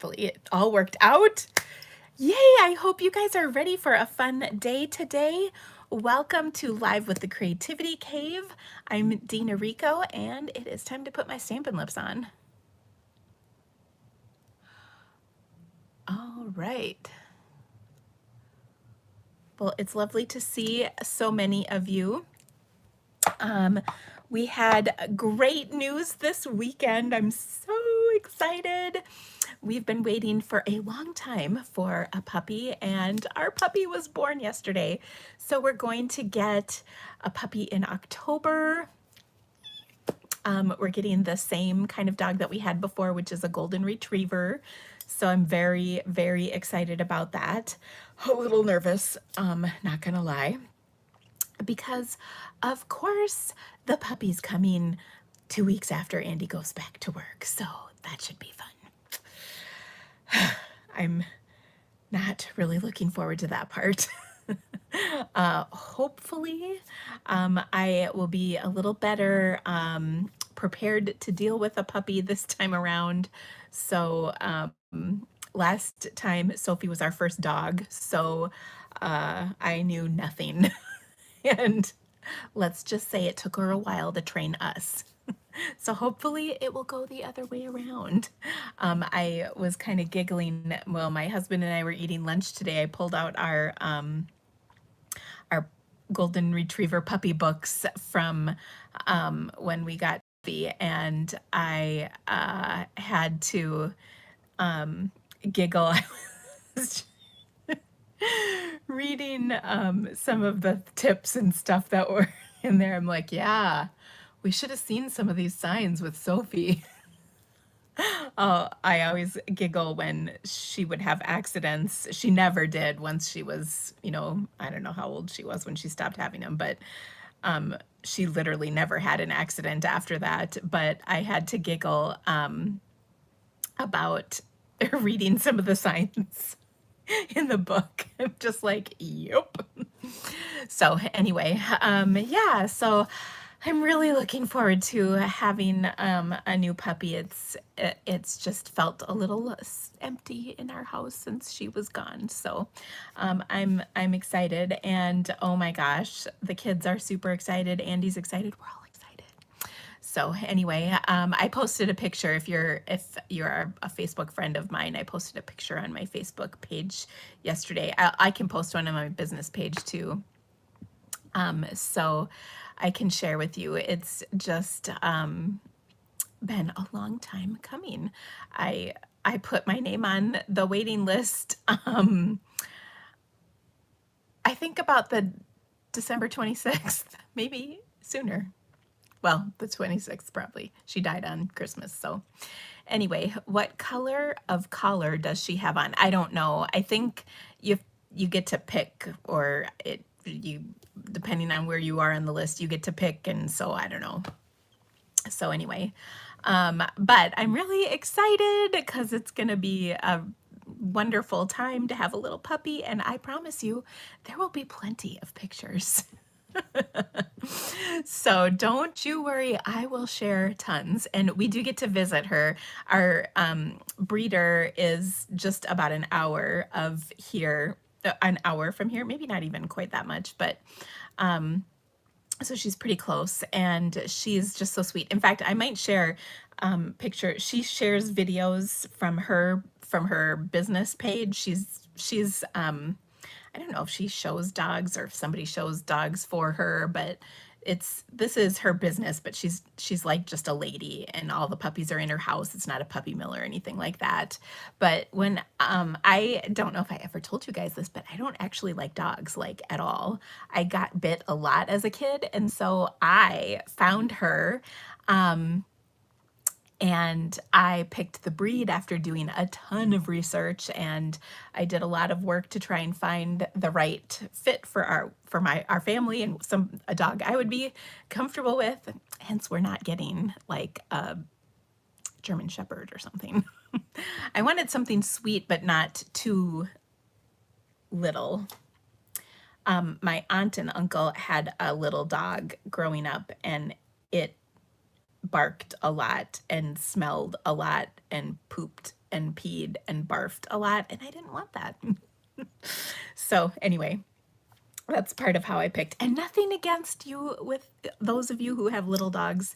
hopefully it all worked out. Yay, I hope you guys are ready for a fun day today. Welcome to Live with the Creativity Cave. I'm Dina Rico, and it is time to put my Stampin' Lips on. All right. Well, it's lovely to see so many of you. We had great news this weekend. I'm so excited. We've been waiting for a long time for a puppy, and our puppy was born yesterday. So we're going to get a puppy in October. We're getting the same kind of dog that we had before, which is a golden retriever. So I'm very, very excited about that. A little nervous, not gonna lie, because of course the puppy's coming 2 weeks after Andy goes back to work. So that should be fun. I'm not really looking forward to that part. Hopefully, I will be a little better prepared to deal with a puppy this time around. So last time Sophie was our first dog, so I knew nothing. And let's just say it took her a while to train us. So hopefully it will go the other way around. I was kind of giggling. Well, my husband and I were eating lunch today. I pulled out our golden retriever puppy books from when we got Sophie, and I had to giggle. I was reading some of the tips and stuff that were in there. I'm like, yeah, we should have seen some of these signs with Sophie. I always giggle when she would have accidents. She never did once she was, I don't know how old she was when she stopped having them, but she literally never had an accident after that. But I had to giggle about reading some of the signs in the book. I'm just like, yep. So anyway, yeah, so I'm really looking forward to having a new puppy. It's just felt a little empty in our house since she was gone. So I'm excited, and oh my gosh, the kids are super excited. Andy's excited. We're all excited. So anyway, I posted a picture. If you're a Facebook friend of mine, I posted a picture on my Facebook page yesterday. I can post one on my business page too. So I can share with you. It's just been a long time coming. I put my name on the waiting list. I think about the December 26th, maybe sooner. Well, the 26th probably. She died on Christmas. So anyway, what color of collar does she have on? I don't know. I think you get to pick, or depending on where you are on the list, you get to pick, and so I don't know. So anyway, but I'm really excited because it's gonna be a wonderful time to have a little puppy, and I promise you there will be plenty of pictures. So don't you worry, I will share tons. And we do get to visit her. Our breeder is just about an hour of here, an hour from here, maybe not even quite that much, but so she's pretty close, and she's just so sweet. In fact, I might share picture. She shares videos from her business page. She's I don't know if she shows dogs or if somebody shows dogs for her, but this is her business, but she's like just a lady, and all the puppies are in her house. It's not a puppy mill or anything like that. But when I don't know if I ever told you guys this, but I don't actually like dogs, like, at all. I got bit a lot as a kid, and so I found her and I picked the breed after doing a ton of research, and I did a lot of work to try and find the right fit for our family, and a dog I would be comfortable with. Hence, we're not getting like a German Shepherd or something. I wanted something sweet but not too little. My aunt and uncle had a little dog growing up, and it barked a lot and smelled a lot and pooped and peed and barfed a lot, and I didn't want that. So anyway, that's part of how I picked. And nothing against you with those of you who have little dogs.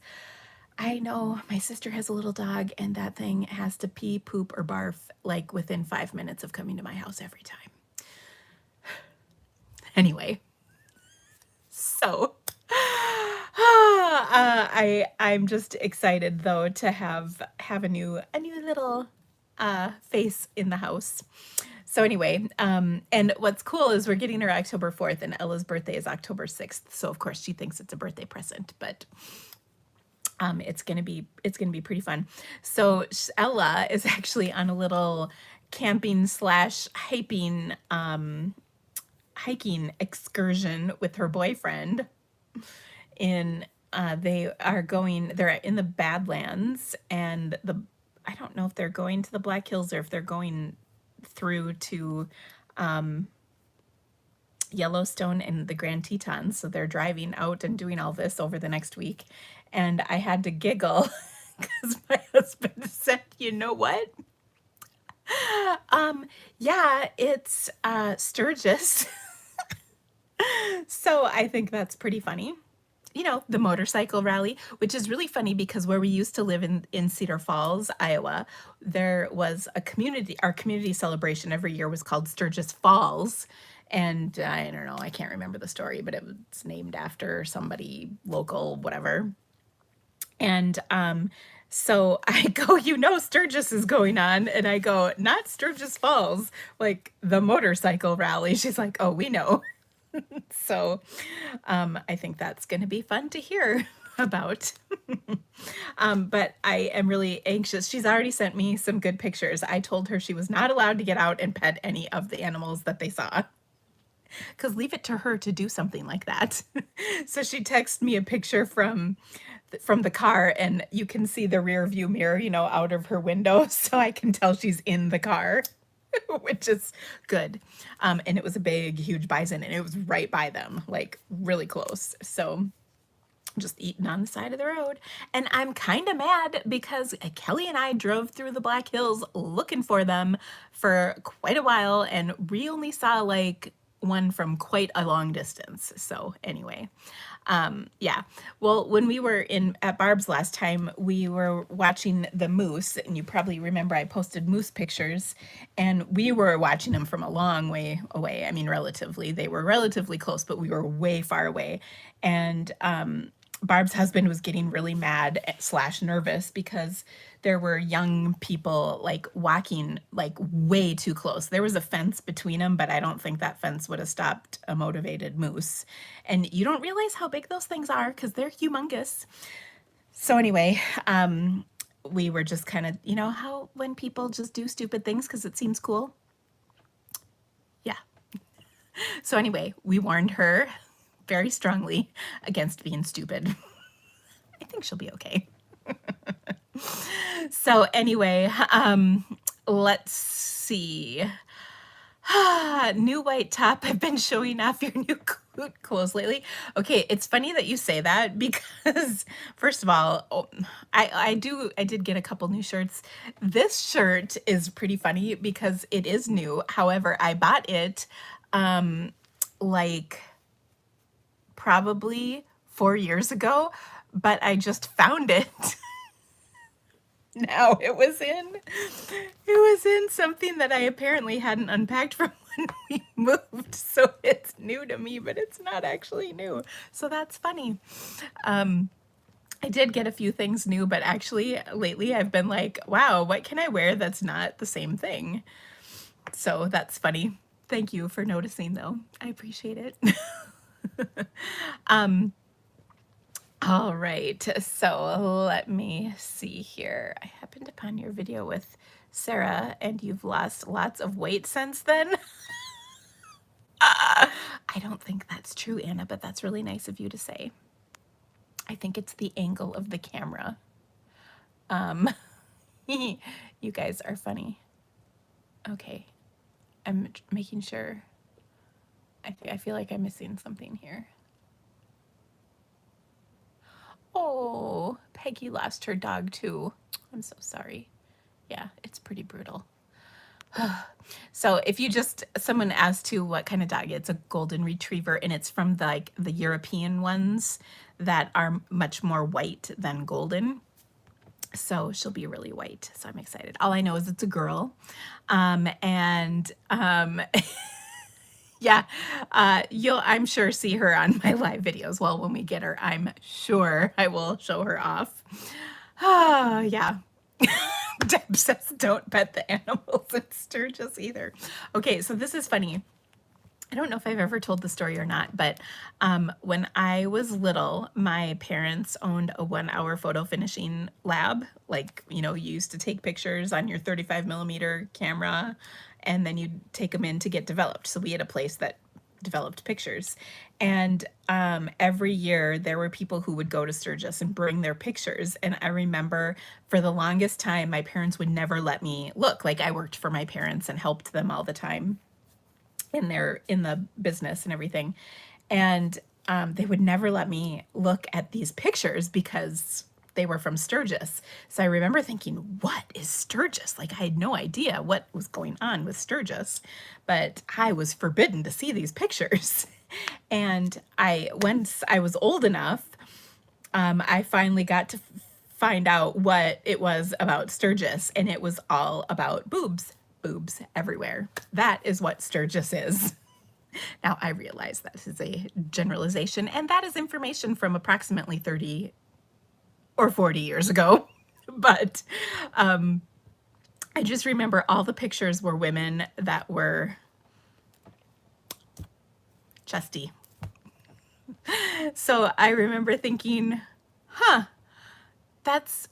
I know my sister has a little dog, and that thing has to pee, poop, or barf like within 5 minutes of coming to my house every time. Anyway, so I'm just excited though to have a new little face in the house. So anyway, and what's cool is we're getting her October 4th, and Ella's birthday is October 6th. So of course she thinks it's a birthday present, but it's gonna be pretty fun. So Ella is actually on a little camping slash hiking excursion with her boyfriend in they're in the Badlands, and I don't know if they're going to the Black Hills or if they're going through to Yellowstone and the Grand Tetons. So they're driving out and doing all this over the next week. And I had to giggle because my husband said, you know what? Yeah, it's Sturgis. So I think that's pretty funny. You know, the motorcycle rally, which is really funny because where we used to live in Cedar Falls, Iowa, there was our community celebration every year was called Sturgis Falls. And I don't know, I can't remember the story, but it's named after somebody local, whatever. And so I go, you know, Sturgis is going on. And I go, not Sturgis Falls, like the motorcycle rally. She's like, oh, we know. So I think that's going to be fun to hear about. But I am really anxious. She's already sent me some good pictures. I told her she was not allowed to get out and pet any of the animals that they saw, because leave it to her to do something like that. So she texted me a picture from the car, and you can see the rear view mirror, you know, out of her window, so I can tell she's in the car. Which is good. And it was a big, huge bison, and it was right by them, like really close. So just eating on the side of the road. And I'm kind of mad because Kelly and I drove through the Black Hills looking for them for quite a while, and we only saw like one from quite a long distance. So anyway, yeah. Well, when we were at Barb's last time, we were watching the moose, and you probably remember I posted moose pictures, and we were watching them from a long way away. I mean, relatively, they were relatively close, but we were way far away. And Barb's husband was getting really mad slash nervous because there were young people like walking like way too close. There was a fence between them, but I don't think that fence would have stopped a motivated moose. And you don't realize how big those things are because they're humongous. So anyway, we were just kind of, you know, how when people just do stupid things because it seems cool. Yeah. So anyway, we warned her very strongly against being stupid. I think she'll be okay. So anyway, let's see. New white top. I've been showing off your new clothes lately. Okay, it's funny that you say that because first of all, I did get a couple new shirts. This shirt is pretty funny because it is new. However, I bought it like probably 4 years ago, but I just found it. Now it was in something that I apparently hadn't unpacked from when we moved. So it's new to me, but it's not actually new. So that's funny. I did get a few things new, but actually lately I've been like, wow, what can I wear that's not the same thing? So that's funny. Thank you for noticing though. I appreciate it. All right, so let me see here. I happened upon your video with Sarah, and you've lost lots of weight since then. I don't think that's true, Anna, but that's really nice of you to say. I think it's the angle of the camera. You guys are funny. Okay, I'm making sure. I feel like I'm missing something here. Oh, Peggy lost her dog too. I'm so sorry. Yeah, it's pretty brutal. So if you just, someone asked too what kind of dog, it's a golden retriever, and it's from like the European ones that are much more white than golden. So she'll be really white. So I'm excited. All I know is it's a girl. And yeah, you'll, I'm sure, see her on my live videos. Well, when we get her, I'm sure I will show her off. Oh, yeah. Deb says don't pet the animals in Sturgis either. Okay, so this is funny. I don't know if I've ever told the story or not, but when I was little, my parents owned a 1 hour photo finishing lab. Like, you know, you used to take pictures on your 35mm camera and then you'd take them in to get developed. So we had a place that developed pictures. And every year there were people who would go to Sturgis and bring their pictures. And I remember for the longest time, my parents would never let me look. Like, I worked for my parents and helped them all the time in the business and everything, and they would never let me look at these pictures because they were from Sturgis. So I remember thinking, what is Sturgis? Like, I had no idea what was going on with Sturgis, but I was forbidden to see these pictures. And once I was old enough, I finally got to find out what it was about Sturgis, and it was all about boobs. Boobs everywhere. That is what Sturgis is. Now, I realize that is a generalization, and that is information from approximately 30 or 40 years ago. But I just remember all the pictures were women that were chesty. So I remember thinking, huh, that's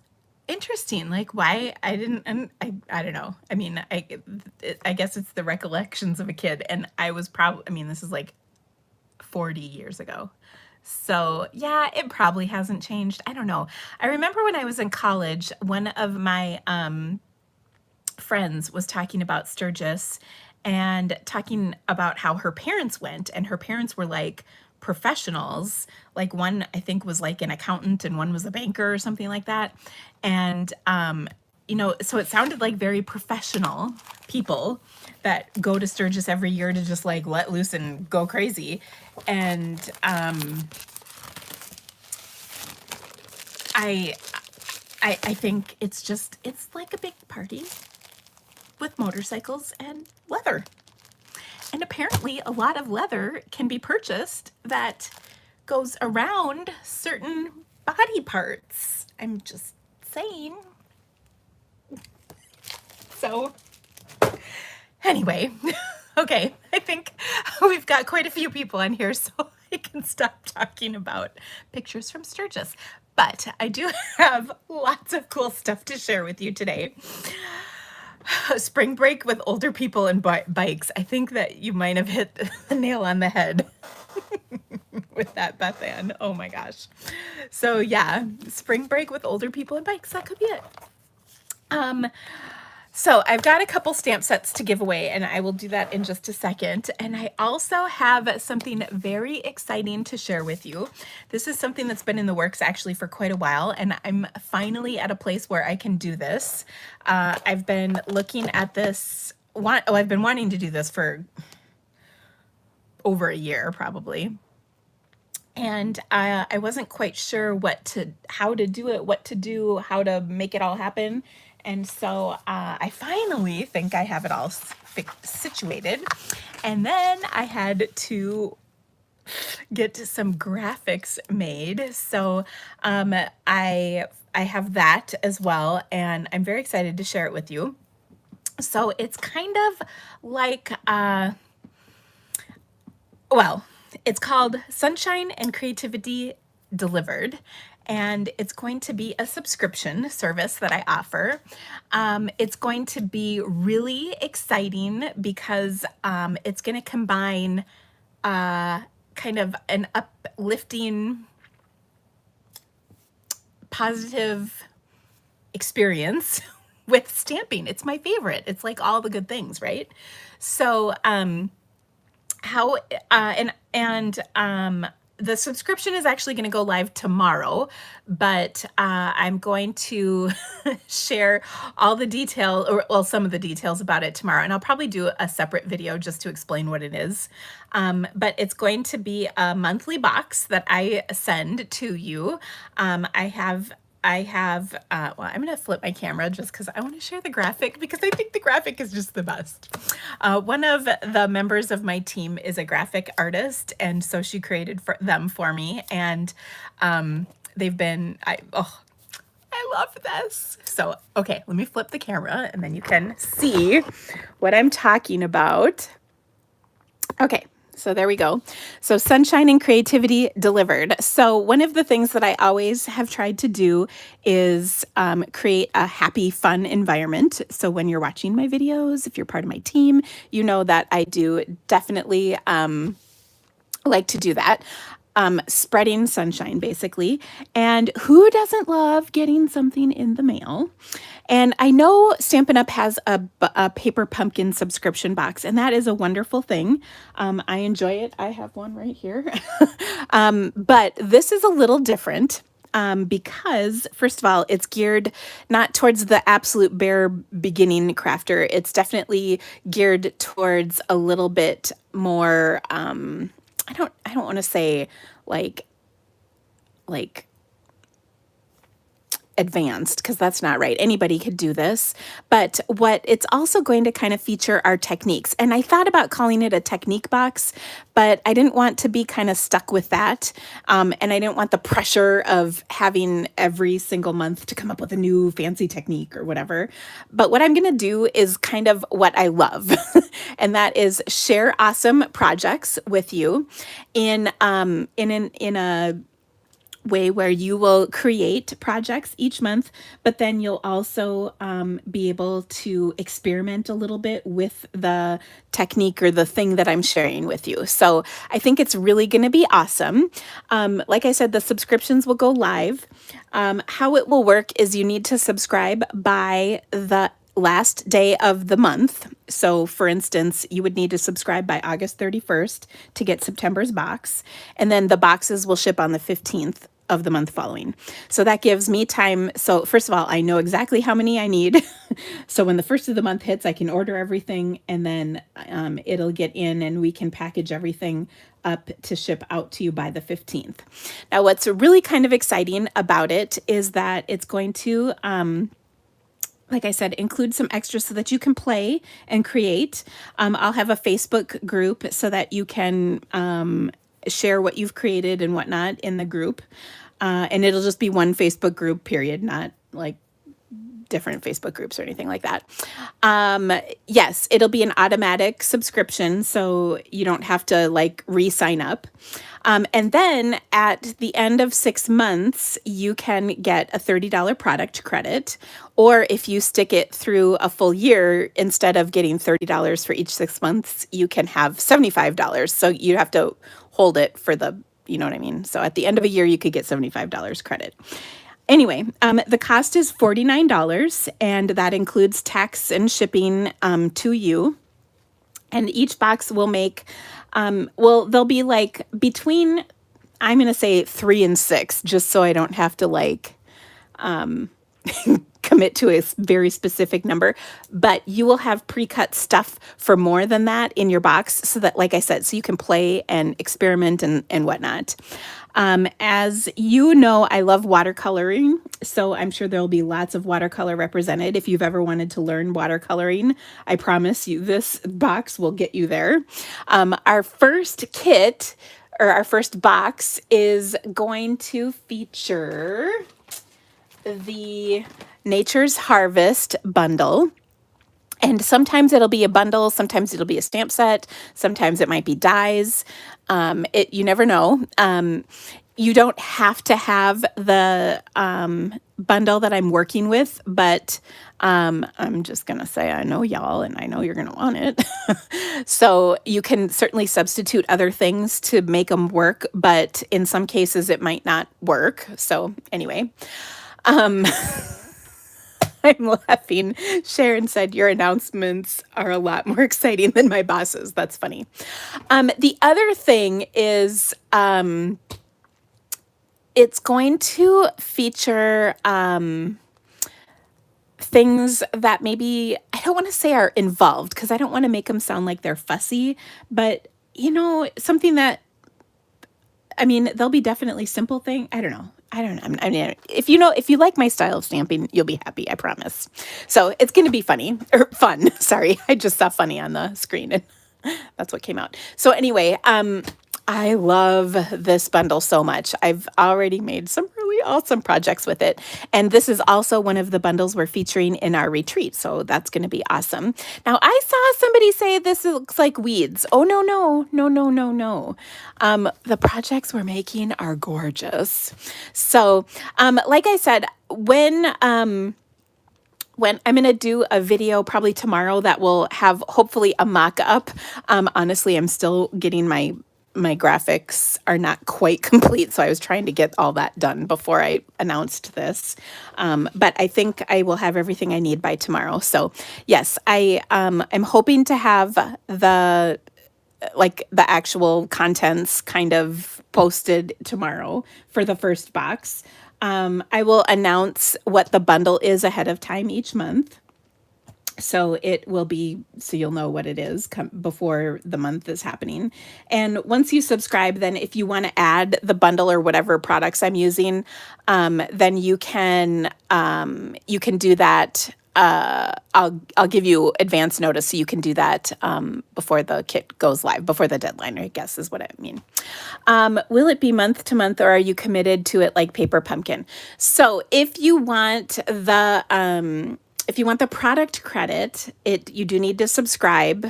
interesting. Like, why I didn't, and I don't know. I mean, I guess it's the recollections of a kid, and I was probably, I mean, this is like 40 years ago. So yeah, it probably hasn't changed. I don't know. I remember when I was in college, one of my friends was talking about Sturgis and talking about how her parents went, and her parents were like professionals. Like, one I think was like an accountant and one was a banker or something like that. And you know, so it sounded like very professional people that go to Sturgis every year to just like let loose and go crazy. And I think it's just, it's like a big party with motorcycles and leather. And apparently a lot of leather can be purchased that goes around certain body parts. I'm just saying. So anyway, okay, I think we've got quite a few people on here, so I can stop talking about pictures from Sturgis. But I do have lots of cool stuff to share with you today. Spring break with older people and bikes. I think that you might have hit the nail on the head with that, Beth Ann. Oh my gosh. So yeah, spring break with older people and bikes. That could be it. So I've got a couple stamp sets to give away, and I will do that in just a second. And I also have something very exciting to share with you. This is something that's been in the works actually for quite a while, and I'm finally at a place where I can do this. I've been looking at this, I've been wanting to do this for over a year probably. And I wasn't quite sure how to do it, what to do, how to make it all happen. And so I finally think I have it all situated. And then I had to get some graphics made. So I have that as well, and I'm very excited to share it with you. So it's kind of like, well, it's called Sunshine and Creativity Delivered, and it's going to be a subscription service that I offer. It's going to be really exciting because it's going to combine kind of an uplifting, positive experience with stamping. It's my favorite. It's like all the good things, right? So the subscription is actually going to go live tomorrow, but I'm going to share all the detail, or well, some of the details about it tomorrow, and I'll probably do a separate video just to explain what it is. But it's going to be a monthly box that I send to you. Well, I'm going to flip my camera just because I want to share the graphic, because I think the graphic is just the best. One of the members of my team is a graphic artist, and so she created them for me, and they've been, I love this. So, okay, let me flip the camera and then you can see what I'm talking about. Okay. So there we go. So sunshine and creativity delivered. So one of the things that I always have tried to do is create a happy, fun environment. So when you're watching my videos, if you're part of my team, you know that I do definitely like to do that. Spreading sunshine, basically. And who doesn't love getting something in the mail? And I know Stampin' Up! Has a paper pumpkin subscription box, and that is a wonderful thing. I enjoy it. I have one right here. But this is a little different. Because first of all, it's geared not towards the absolute bare beginning crafter. It's definitely geared towards a little bit more, I don't want to say like advanced, because that's not right. Anybody could do this. But what it's also going to kind of feature are techniques. And I thought about calling it a technique box, but I didn't want to be kind of stuck with that. And I didn't want the pressure of having every single month to come up with a new fancy technique or whatever. But what I'm going to do is kind of what I love. And that is share awesome projects with you in a way where you will create projects each month, but then you'll also be able to experiment a little bit with the technique or the thing that I'm sharing with you. So I think it's really going to be awesome. Like I said, the subscriptions will go live. How it will work is you need to subscribe by the last day of the month. So for instance, you would need to subscribe by August 31st to get September's box. And then the boxes will ship on the 15th of the month following. So that gives me time. So first of all, I know exactly how many I need. So when the first of the month hits, I can order everything, and then it'll get in and we can package everything up to ship out to you by the 15th. Now, what's really kind of exciting about it is that it's going to, like I said, include some extras so that you can play and create. I'll have a Facebook group so that you can share what you've created and whatnot in the group. And it'll just be one Facebook group, period, not like different Facebook groups or anything like that. Yes, it'll be an automatic subscription, so you don't have to like re-sign up. And then at the end of 6 months, you can get a $30 product credit. Or if you stick it through a full year, instead of getting $30 for each 6 months, you can have $75. So you have to hold it for the, you know what I mean? So at the end of a year, you could get $75 credit. Anyway, the cost is $49, and that includes tax and shipping to you. And each box will make, they'll be like between, I'm going to say 3 and 6, just so I don't have to like commit to a very specific number, but you will have pre-cut stuff for more than that in your box, so that, like I said, so you can play and experiment and whatnot. As you know, I love watercoloring, so I'm sure there'll be lots of watercolor represented. If you've ever wanted to learn watercoloring, I promise you this box will get you there. Our first kit, or our first box, is going to feature the Nature's Harvest bundle. And sometimes it'll be a bundle, sometimes it'll be a stamp set, sometimes it might be dies. You never know. You don't have to have the bundle that I'm working with, but I'm just going to say I know y'all, and I know you're going to want it. So you can certainly substitute other things to make them work, but in some cases it might not work. So anyway, I'm laughing. Sharon said, your announcements are a lot more exciting than my boss's. That's funny. The other thing is, it's going to feature things that maybe I don't want to say are involved because I don't want to make them sound like they're fussy, but something that I mean, there'll be definitely simple thing. I don't know. I don't know. I mean, if you like my style of stamping, you'll be happy. I promise. So it's going to be funny or fun. Sorry, I just saw funny on the screen and that's what came out. So anyway, I love this bundle so much. I've already made some really awesome projects with it. And this is also one of the bundles we're featuring in our retreat. So that's going to be awesome. Now, I saw somebody say this looks like weeds. Oh, no, no, no, no, no, no. The projects we're making are gorgeous. So, like I said, when I'm going to do a video probably tomorrow that will have hopefully a mock-up. Honestly, I'm still getting my graphics are not quite complete, so I was trying to get all that done before I announced this. But I think I will have everything I need by tomorrow. So yes, I'm hoping to have the actual contents kind of posted tomorrow for the first box. I will announce what the bundle is ahead of time each month. So you'll know what it is before the month is happening. And once you subscribe, then if you want to add the bundle or whatever products I'm using, then you can do that. I'll give you advance notice so you can do that before the kit goes live, before the deadline, I guess is what I mean. Will it be month to month or are you committed to it like Paper Pumpkin? So if you want the product credit, you do need to subscribe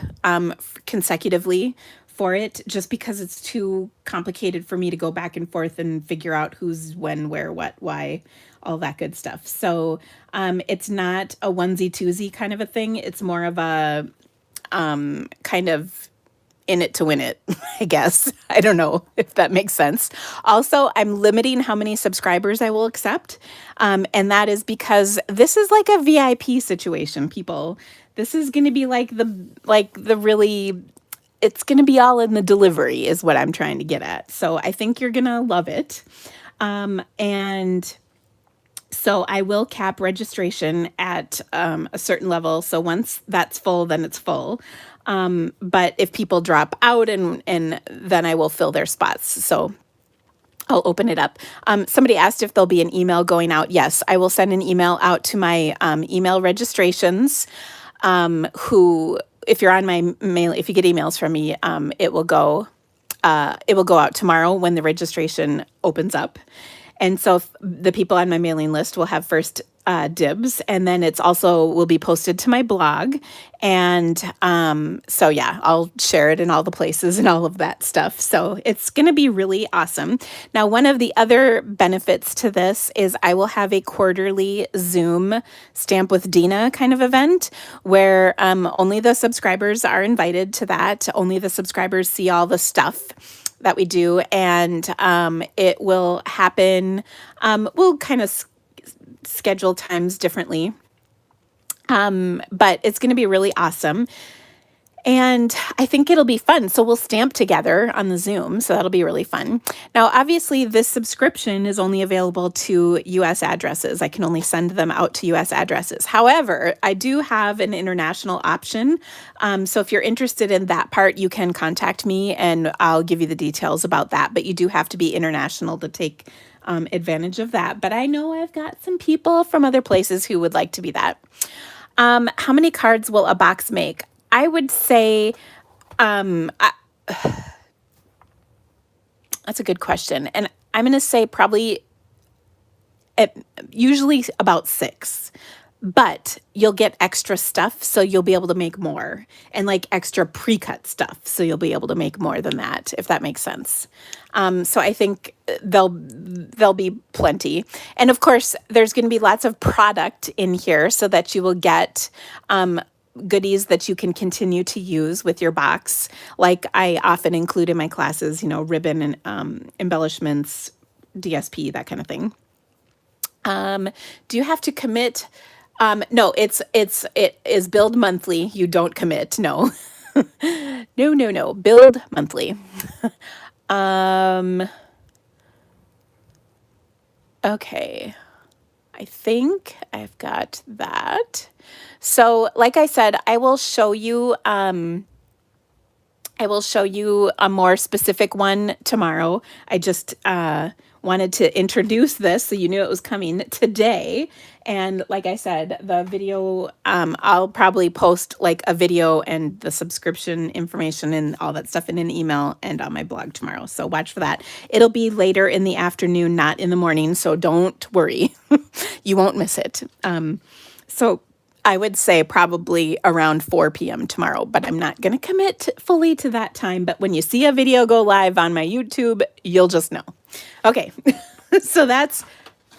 consecutively for it, just because it's too complicated for me to go back and forth and figure out who's when, where, what, why, all that good stuff. So it's not a onesie twosie kind of a thing. It's more of a kind of in it to win it, I guess. I don't know if that makes sense. Also, I'm limiting how many subscribers I will accept. And that is because this is like a VIP situation, people. This is going to be it's going to be all in the delivery is what I'm trying to get at. So I think you're going to love it. And so I will cap registration at a certain level. So once that's full, then it's full. But if people drop out and then I will fill their spots. So I'll open it up. Somebody asked if there'll be an email going out. Yes, I will send an email out to my email registrations. If you're on my mail, if you get emails from me, it will go out tomorrow when the registration opens up. And so the people on my mailing list will have first dibs, and then it's also will be posted to my blog. And so yeah, I'll share it in all the places and all of that stuff. So it's going to be really awesome. Now, one of the other benefits to this is I will have a quarterly Zoom Stamp with Dina kind of event where only the subscribers are invited to that. Only the subscribers see all the stuff that we do, and it will happen. We'll kind of schedule times differently, but it's going to be really awesome. And I think it'll be fun. So we'll stamp together on the Zoom. So that'll be really fun. Now, obviously, this subscription is only available to US addresses. I can only send them out to US addresses. However, I do have an international option. So if you're interested in that part, you can contact me and I'll give you the details about that. But you do have to be international to take advantage of that. But I know I've got some people from other places who would like to be that. How many cards will a box make? I would say, that's a good question. And I'm going to say probably usually about 6, but you'll get extra stuff. So you'll be able to make more, and like extra pre-cut stuff. So you'll be able to make more than that, if that makes sense. So I think there'll be plenty. And of course, there's going to be lots of product in here so that you will get, goodies that you can continue to use with your box. Like I often include in my classes, ribbon and embellishments, DSP, that kind of thing. Do you have to commit? No, it is billed monthly. You don't commit. No, no. Billed monthly. Okay, I think I've got that. So like I said, I will show you a more specific one tomorrow. I just wanted to introduce this so you knew it was coming today. And like I said, the video, I'll probably post like a video and the subscription information and all that stuff in an email and on my blog tomorrow. So watch for that. It'll be later in the afternoon, not in the morning. So don't worry, you won't miss it. So I would say probably around 4 p.m. tomorrow, but I'm not going to commit fully to that time. But when you see a video go live on my YouTube, you'll just know. Okay, so that's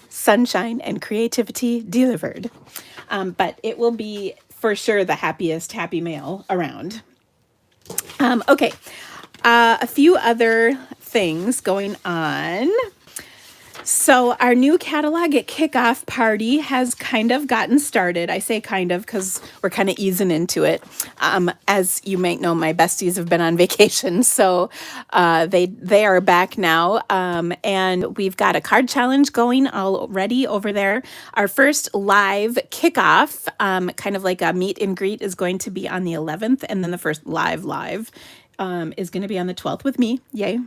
sunshine and creativity delivered. But it will be for sure the happiest happy mail around. Okay, a few other things going on. So our new catalog at kickoff party has kind of gotten started. I say kind of because we're kind of easing into it. As you might know, my besties have been on vacation, so they are back now, and we've got a card challenge going already over there. Our first live kickoff, kind of like a meet and greet, is going to be on the 11th, and then the first live is going to be on the 12th with me. Yay.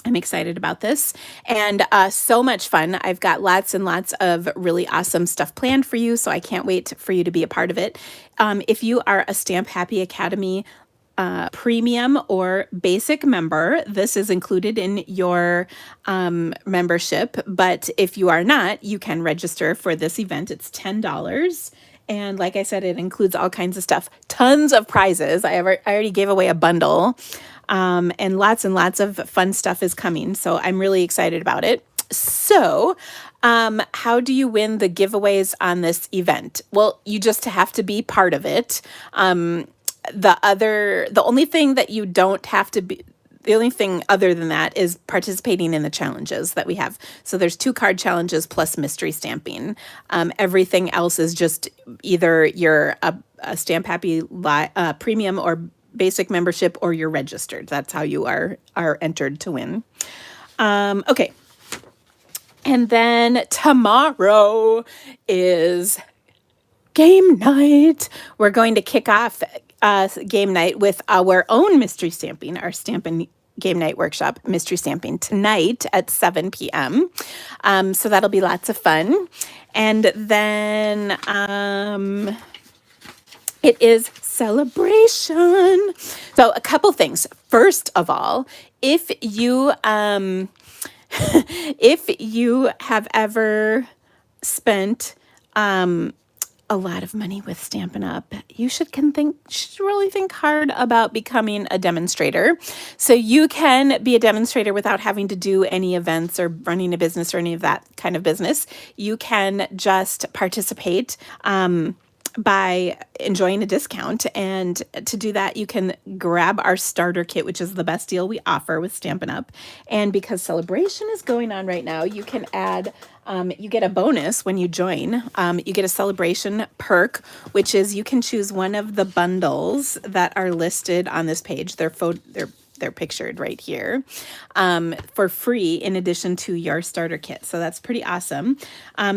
I'm excited about this, and so much fun. I've got lots and lots of really awesome stuff planned for you, so I can't wait for you to be a part of it. If you are a Stamp Happy Academy premium or basic member, this is included in your membership, but if you are not, you can register for this event. It's $10. And like I said, it includes all kinds of stuff, tons of prizes. I already gave away a bundle, and lots of fun stuff is coming. So I'm really excited about it. So how do you win the giveaways on this event? Well, you just have to be part of it. The only thing that you don't have to be, the only thing other than that is participating in the challenges that we have. So there's 2 card challenges plus mystery stamping. Everything else is just either you're a Stamp Happy premium or basic membership, or you're registered. That's how you are entered to win. Okay. And then tomorrow is game night. We're going to kick off game night with our own mystery stamping, our Stampin' Game Night Workshop mystery stamping tonight at 7 p.m. So that'll be lots of fun. And then it is celebration. So a couple things. First of all, if you have ever spent a lot of money with Stampin' Up, you should really think hard about becoming a demonstrator. So you can be a demonstrator without having to do any events or running a business or any of that kind of business. You can just participate by enjoying a discount. And to do that, you can grab our starter kit, which is the best deal we offer with Stampin' Up. And because celebration is going on right now, you can add, you get a bonus when you join. You get a celebration perk, which is you can choose one of the bundles that are listed on this page. They're pictured right here for free in addition to your starter kit. So that's pretty awesome.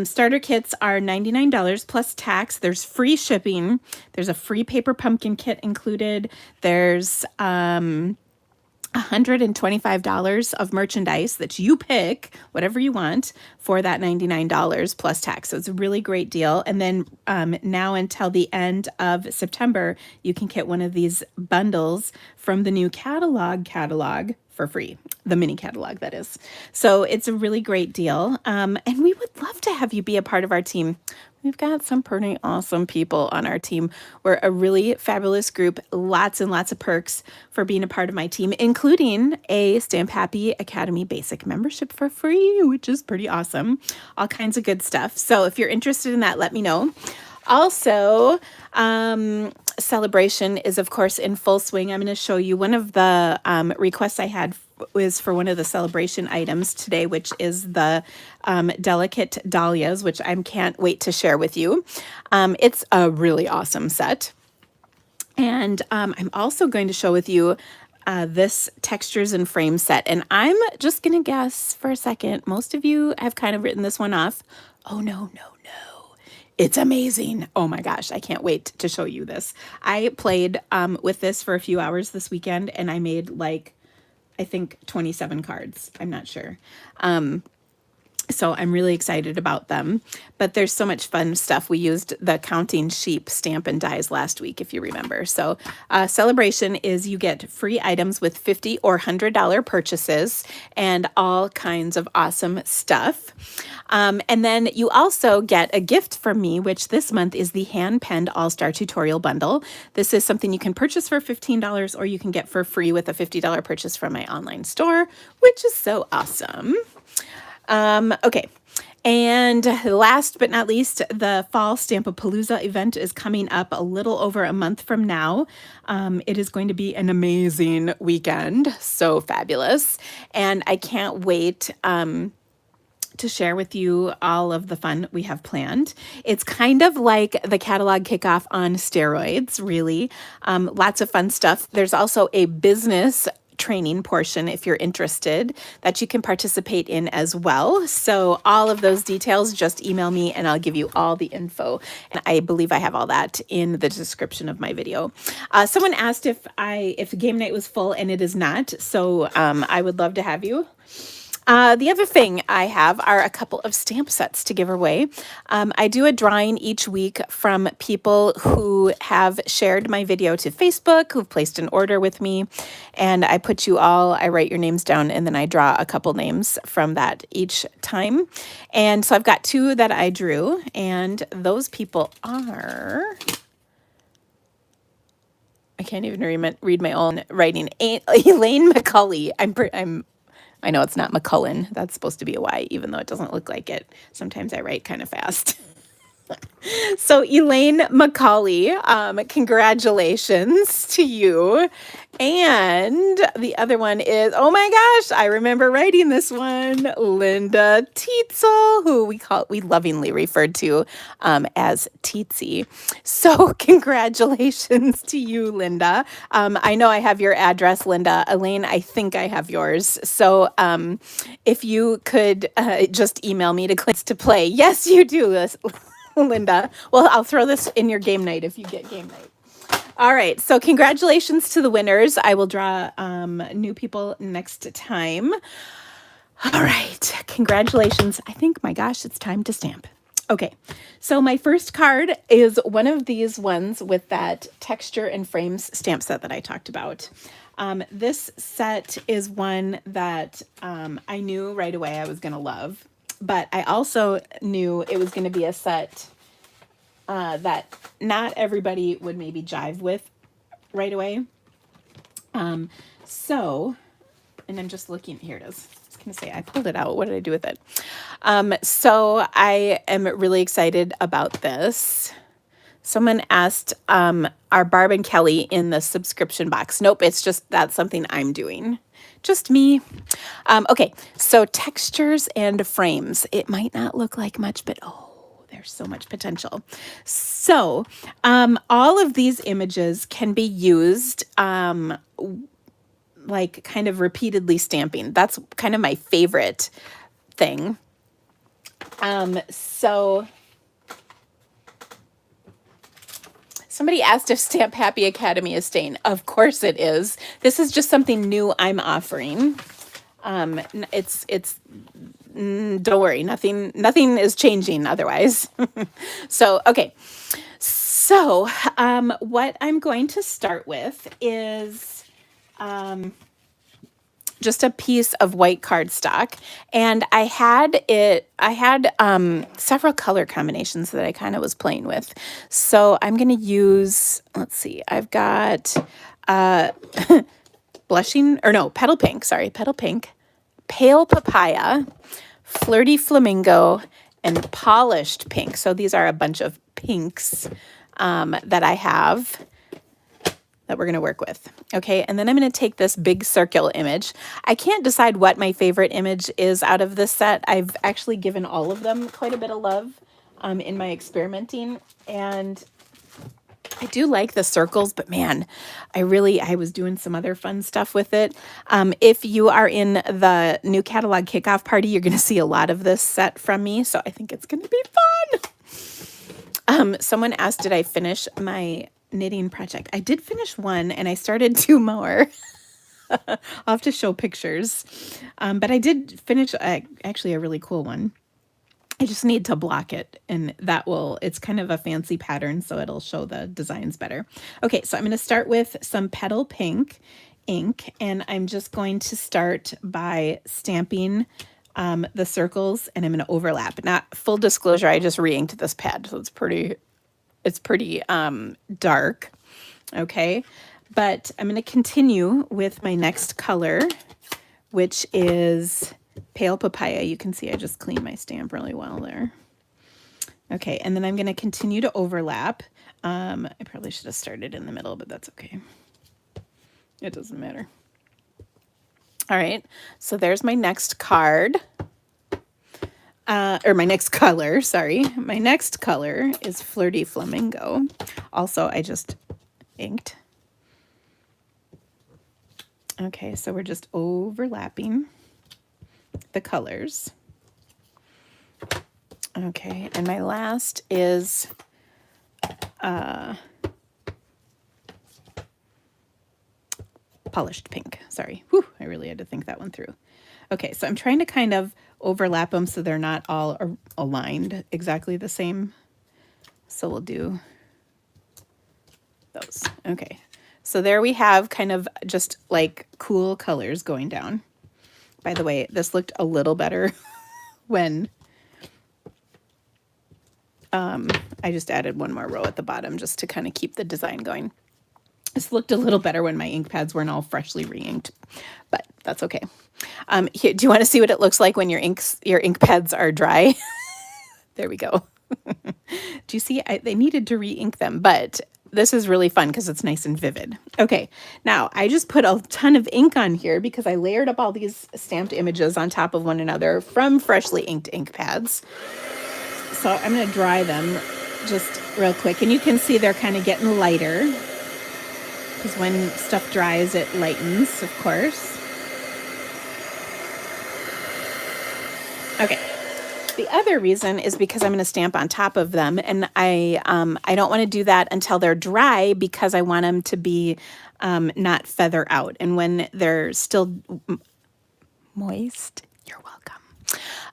Starter kits are $99 plus tax. There's free shipping. There's a free paper pumpkin kit included. There's $125 of merchandise that you pick, whatever you want, for that $99 plus tax. So it's a really great deal. And then now until the end of September, you can get one of these bundles from the new catalog for free, the mini catalog, that is. So it's a really great deal. And we would love to have you be a part of our team. We've got some pretty awesome people on our team. We're a really fabulous group, lots and lots of perks for being a part of my team, including a Stamp Happy Academy basic membership for free, which is pretty awesome. All kinds of good stuff. So if you're interested in that, let me know. Also, celebration is, of course, in full swing. I'm going to show you one of the requests I had was for one of the celebration items today, which is the Delicate Dahlias, which I can't wait to share with you. It's a really awesome set. And I'm also going to show with you this textures and frame set. And I'm just going to guess for a second, most of you have kind of written this one off. Oh, no, no, no. It's amazing. Oh my gosh, I can't wait to show you this. I played with this for a few hours this weekend, and I made like, I think 27 cards. I'm not sure. So I'm really excited about them, but there's so much fun stuff. We used the Counting Sheep stamp and dies last week, if you remember. So celebration is you get free items with $50 or $100 purchases and all kinds of awesome stuff. And then you also get a gift from me, which this month is the hand-penned All-Star Tutorial Bundle. This is something you can purchase for $15 or you can get for free with a $50 purchase from my online store, which is so awesome. Okay. And last but not least, the fall Stamp-A-Palooza event is coming up a little over a month from now. It is going to be an amazing weekend. So fabulous. And I can't wait, to share with you all of the fun we have planned. It's kind of like the catalog kickoff on steroids, really. Lots of fun stuff. There's also a business training portion if you're interested that you can participate in as well. So all of those details, just email me and I'll give you all the info. And I believe I have all that in the description of my video. Someone asked if game night was full, and it is not. So I would love to have you. The other thing I have are a couple of stamp sets to give away. I do a drawing each week from people who have shared my video to Facebook, who've placed an order with me, and I write your names down, and then I draw a couple names from that each time. And so I've got two that I drew, and those people are... I can't even read my own writing. Elaine McCulley. I know it's not McCullen. That's supposed to be a Y, even though it doesn't look like it. Sometimes I write kind of fast. So Elaine McCauley, congratulations to you. And the other one is, oh my gosh, I remember writing this one, Linda Tietzel, who we lovingly referred to as Teetsy. So congratulations to you, Linda. I know I have your address, Linda. Elaine, I think I have yours. So if you could just email me to play. Yes, you do, Linda. Well, I'll throw this in your game night if you get game night. All right. So congratulations to the winners. I will draw new people next time. All right. Congratulations. I think, my gosh, it's time to stamp. Okay. So my first card is one of these ones with that texture and frames stamp set that I talked about. This set is one that I knew right away I was going to love. But I also knew it was going to be a set that not everybody would maybe jive with right away. And I'm just looking, here it is. I was going to say, I pulled it out. What did I do with it? So I am really excited about this. Someone asked, are Barb and Kelly in the subscription box? Nope, that's something I'm doing. Just me. Okay, so textures and frames. It might not look like much, but there's so much potential. So all of these images can be used like kind of repeatedly stamping. That's kind of my favorite thing. So somebody asked if Stamp Happy Academy is staying. Of course it is. This is just something new I'm offering. Don't worry, nothing is changing otherwise. So, okay. So, what I'm going to start with is just a piece of white cardstock, and I had several color combinations that I kind of was playing with. So I'm going to use, let's see, I've got petal pink, pale papaya, flirty flamingo, and polished pink. So these are a bunch of pinks that I have that we're going to work with. Okay, and then I'm going to take this big circle image. I can't decide what my favorite image is out of this set. I've actually given all of them quite a bit of love in my experimenting, and I do like the circles, but man, I was doing some other fun stuff with it. If you are in the new catalog kickoff party, you're going to see a lot of this set from me. So I think it's going to be fun. Someone asked, did I finish my knitting project? I did finish one and I started 2 more. I'll have to show pictures. But I did finish actually a really cool one. I just need to block it, and it's kind of a fancy pattern, so it'll show the designs better. Okay, so I'm going to start with some Petal Pink ink, and I'm just going to start by stamping the circles, and I'm going to overlap. Not full disclosure, I just re-inked this pad, so it's pretty dark. Okay, but I'm going to continue with my next color, which is Pale Papaya. You can see I just cleaned my stamp really well there. Okay, and then I'm going to continue to overlap. I probably should have started in the middle, but that's okay. It doesn't matter. All right, so there's my next card. Or my next color, sorry. My next color is Flirty Flamingo. Also, I just inked. Okay, so we're just overlapping the colors. Okay, and my last is Polished Pink. Sorry. Whew, I really had to think that one through. Okay, so I'm trying to kind of overlap them so they're not all aligned exactly the same. So we'll do those. Okay, so there we have kind of just like cool colors going down. By the way, this looked a little better when I just added one more row at the bottom just to kind of keep the design going. This looked a little better when my ink pads weren't all freshly re-inked, but that's okay. Here, do you want to see what it looks like when your ink pads are dry? There we go. Do you see? They needed to re-ink them, but this is really fun because it's nice and vivid. Okay, now I just put a ton of ink on here because I layered up all these stamped images on top of one another from freshly inked ink pads. So I'm going to dry them just real quick. And you can see they're kind of getting lighter because when stuff dries, it lightens, of course. Okay. The other reason is because I'm going to stamp on top of them, and I don't want to do that until they're dry because I want them to be not feather out. And when they're still moist, you're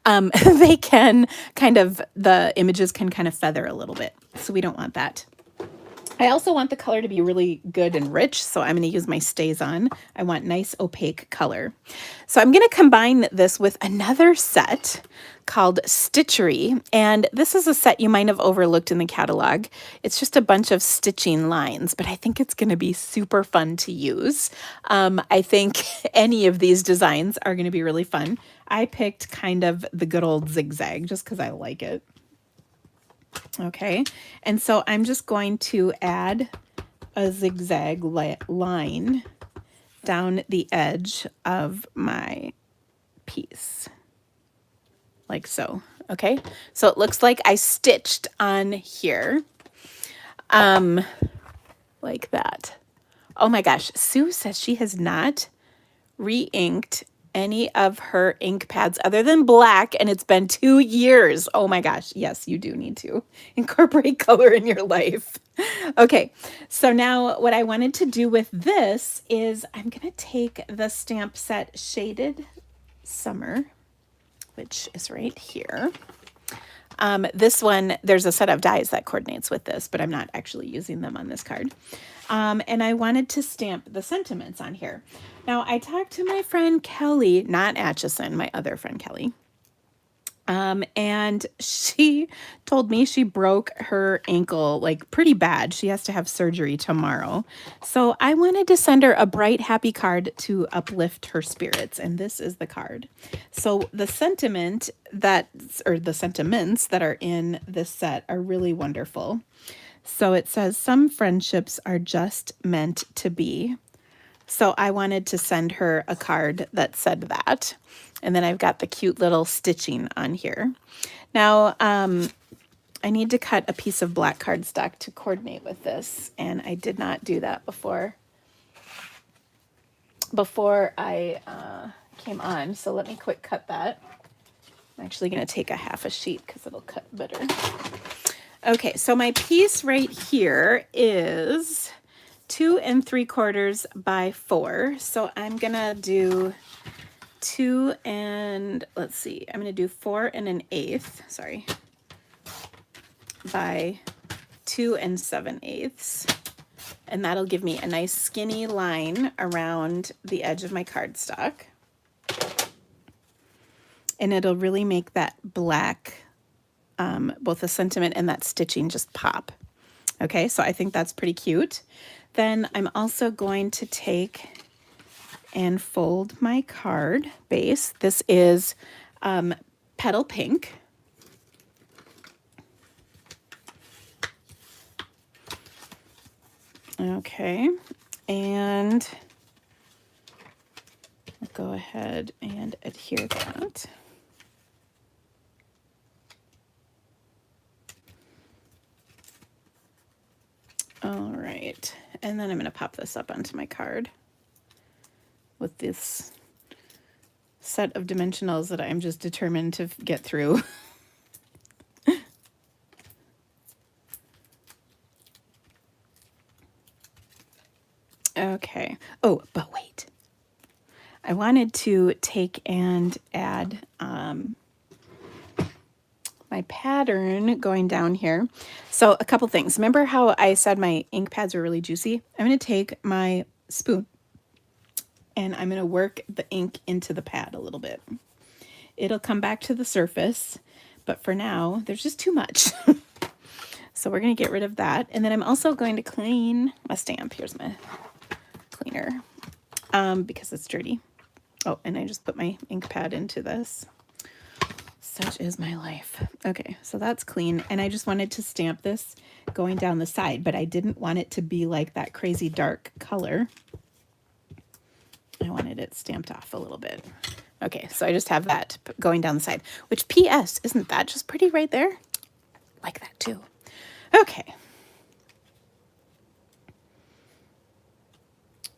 welcome. They can the images can kind of feather a little bit, so we don't want that. I also want the color to be really good and rich, so I'm going to use my Stazon. I want nice opaque color. So I'm going to combine this with another set called Stitchery, and this is a set you might have overlooked in the catalog. It's just a bunch of stitching lines, but I think it's going to be super fun to use. I think any of these designs are going to be really fun. I picked kind of the good old zigzag just because I like it. Okay, and so I'm just going to add a zigzag line down the edge of my piece, like so. Okay, so it looks like I stitched on here, like that. Oh my gosh, Sue says she has not re-inked any of her ink pads other than black, and it's been 2 years. Oh my gosh. Yes, you do need to incorporate color in your life. Okay, so now what I wanted to do with this is I'm going to take the stamp set Shaded Summer, which is right here. This one, there's a set of dies that coordinates with this, but I'm not actually using them on this card. And I wanted to stamp the sentiments on here. Now, I talked to my friend Kelly, not Atchison, my other friend Kelly, and she told me she broke her ankle like pretty bad. She has to have surgery tomorrow. So I wanted to send her a bright, happy card to uplift her spirits, and this is the card. So the sentiments that are in this set are really wonderful. So it says, some friendships are just meant to be. So I wanted to send her a card that said that. And then I've got the cute little stitching on here. Now, I need to cut a piece of black cardstock to coordinate with this, and I did not do that before I came on. So let me quick cut that. I'm actually going to take a half a sheet because it'll cut better. Okay, so my piece right here is 2 3/4 by 4. So I'm going to do 2 and, let's see, I'm going to do 4 1/8, sorry, by 2 7/8. And that'll give me a nice skinny line around the edge of my cardstock. And it'll really make that black, both the sentiment and that stitching just pop. Okay, so I think that's pretty cute. Then I'm also going to take and fold my card base. This is Petal Pink. Okay, and I'll go ahead and adhere that. All right, and then I'm going to pop this up onto my card with this set of dimensionals that I'm just determined to get through. Okay. Oh, but wait. I wanted to take and add my pattern going down here. So a couple things. Remember how I said my ink pads are really juicy? I'm going to take my spoon and I'm going to work the ink into the pad a little bit. It'll come back to the surface, but for now, there's just too much. So we're going to get rid of that. And then I'm also going to clean my stamp. Here's my cleaner because it's dirty. Oh, and I just put my ink pad into this. Such is my life. Okay, so that's clean. And I just wanted to stamp this going down the side, but I didn't want it to be like that crazy dark color. I wanted it stamped off a little bit. Okay, so I just have that going down the side, which P.S. isn't that just pretty right there? Like that too. Okay.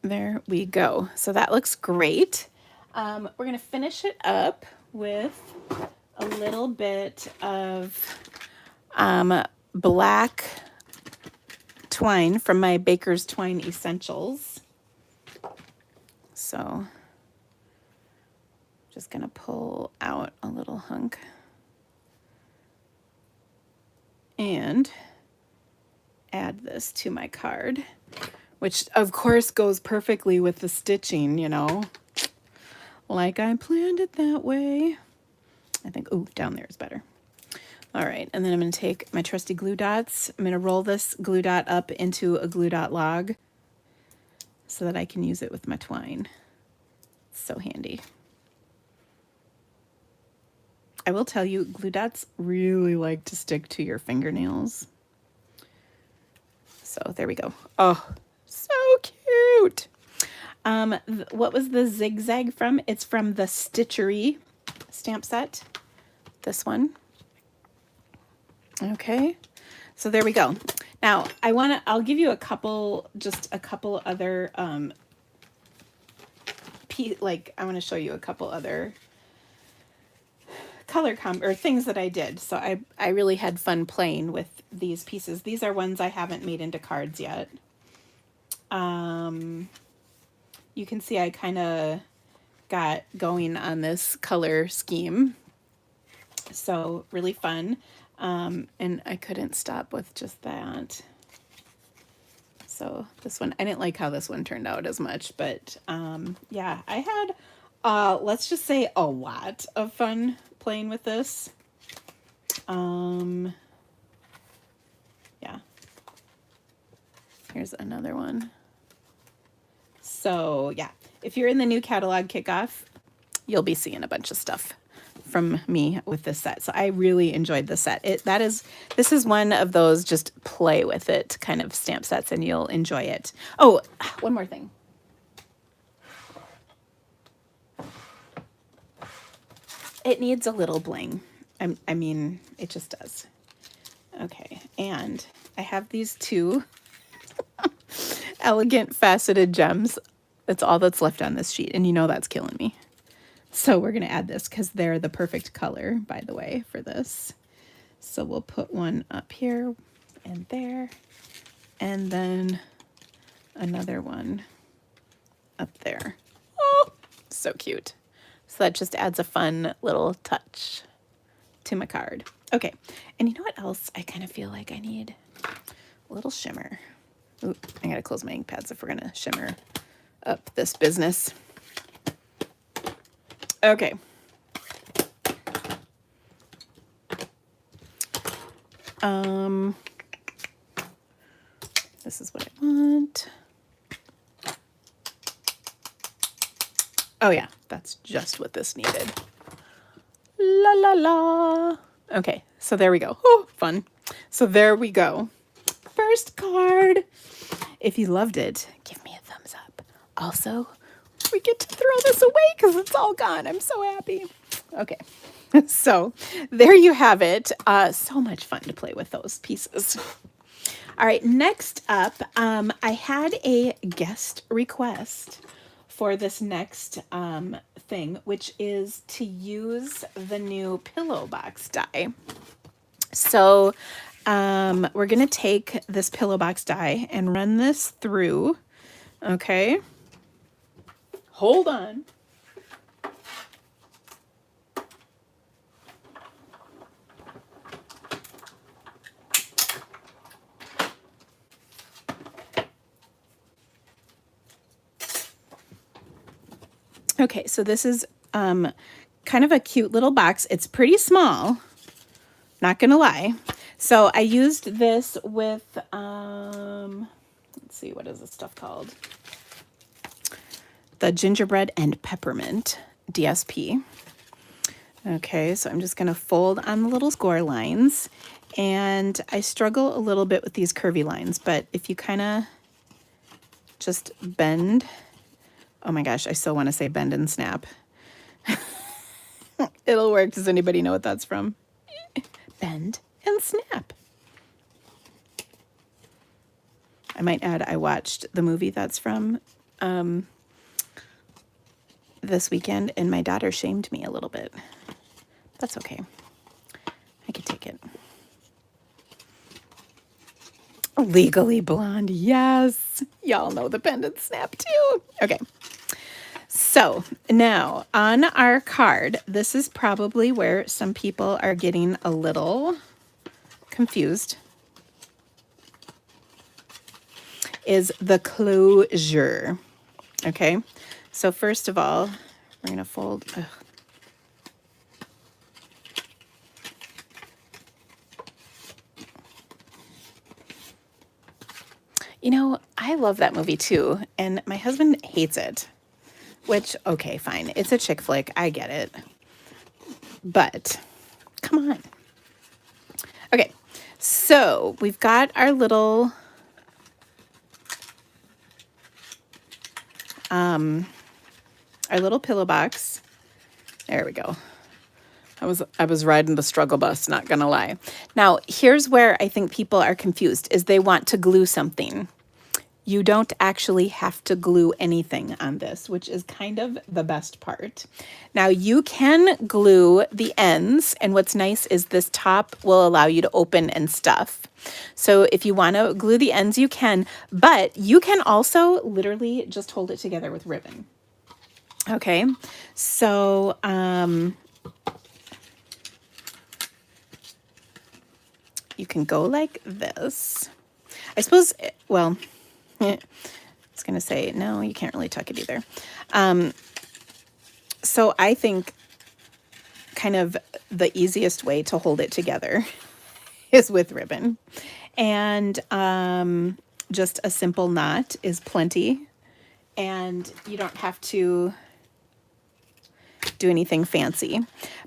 There we go. So that looks great. We're going to finish it up with a little bit of black twine from my Baker's Twine Essentials. So just going to pull out a little hunk and add this to my card, which of course goes perfectly with the stitching, you know, like I planned it that way. I think, ooh, down there is better. All right, and then I'm going to take my trusty glue dots. I'm going to roll this glue dot up into a glue dot log so that I can use it with my twine. It's so handy. I will tell you, glue dots really like to stick to your fingernails. So there we go. Oh, so cute. What was the zigzag from? It's from the Stitchery stamp set. This one. Okay. So there we go. Now I'll give you just a couple other, I want to show you a couple other color things that I did. So I really had fun playing with these pieces. These are ones I haven't made into cards yet. You can see I kind of got going on this color scheme. So really fun. And I couldn't stop with just that. So this one, I didn't like how this one turned out as much, but yeah, I had, let's just say a lot of fun playing with this. Yeah. Here's another one. So yeah, if you're in the new catalog kickoff, you'll be seeing a bunch of stuff from me with this set. So I really enjoyed the set. This is one of those just play with it kind of stamp sets and you'll enjoy it. Oh, one more thing. It needs a little bling. I mean, it just does. Okay, and I have these two elegant faceted gems. That's all that's left on this sheet, and you know that's killing me. So we're gonna add this because they're the perfect color, by the way, for this. So we'll put one up here and there, and then another one up there. Oh, so cute. So that just adds a fun little touch to my card. Okay, and you know what else I kind of feel like I need? A little shimmer. Ooh, I gotta close my ink pads if we're gonna shimmer up this business. Okay. This is what I want. Oh yeah, that's just what this needed. La la la. Okay, so there we go. Oh, fun. So there we go. First card. If you loved it, give me a thumbs up. Also, we get to throw this away because it's all gone. I'm so happy. Okay, so there you have it. So much fun to play with those pieces. All right, next up, I had a guest request for this next thing, which is to use the new pillow box die. So we're going to take this pillow box die and run this through. Okay. Hold on. Okay, so this is kind of a cute little box. It's pretty small, not gonna lie. So I used this with, let's see, what is this stuff called? The Gingerbread and Peppermint DSP. Okay, so I'm just gonna fold on the little score lines. And I struggle a little bit with these curvy lines, but if you kind of just bend, oh my gosh, I still want to say bend and snap. It'll work. Does anybody know what that's from? Bend and snap. I might add, I watched the movie that's from this weekend, and my daughter shamed me a little bit. That's okay. I can take it. Legally Blonde, yes. Y'all know the bend and snap too. Okay. So now on our card, this is probably where some people are getting a little confused, is the closure. Okay. So first of all, we're going to fold. Ugh. You know, I love that movie too, and my husband hates it, which, okay, fine. It's a chick flick. I get it. But come on. Okay, so we've got our little pillow box. There we go. I was riding the struggle bus, not gonna lie. Now, here's where I think people are confused, is they want to glue something. You don't actually have to glue anything on this, which is kind of the best part. Now, you can glue the ends, and what's nice is this top will allow you to open and stuff. So if you want to glue the ends, you can, but you can also literally just hold it together with ribbon. Okay, so you can go like this. I suppose, well, I was going to say, no, you can't really tuck it either. So I think kind of the easiest way to hold it together is with ribbon. And just a simple knot is plenty. And you don't have to do anything fancy.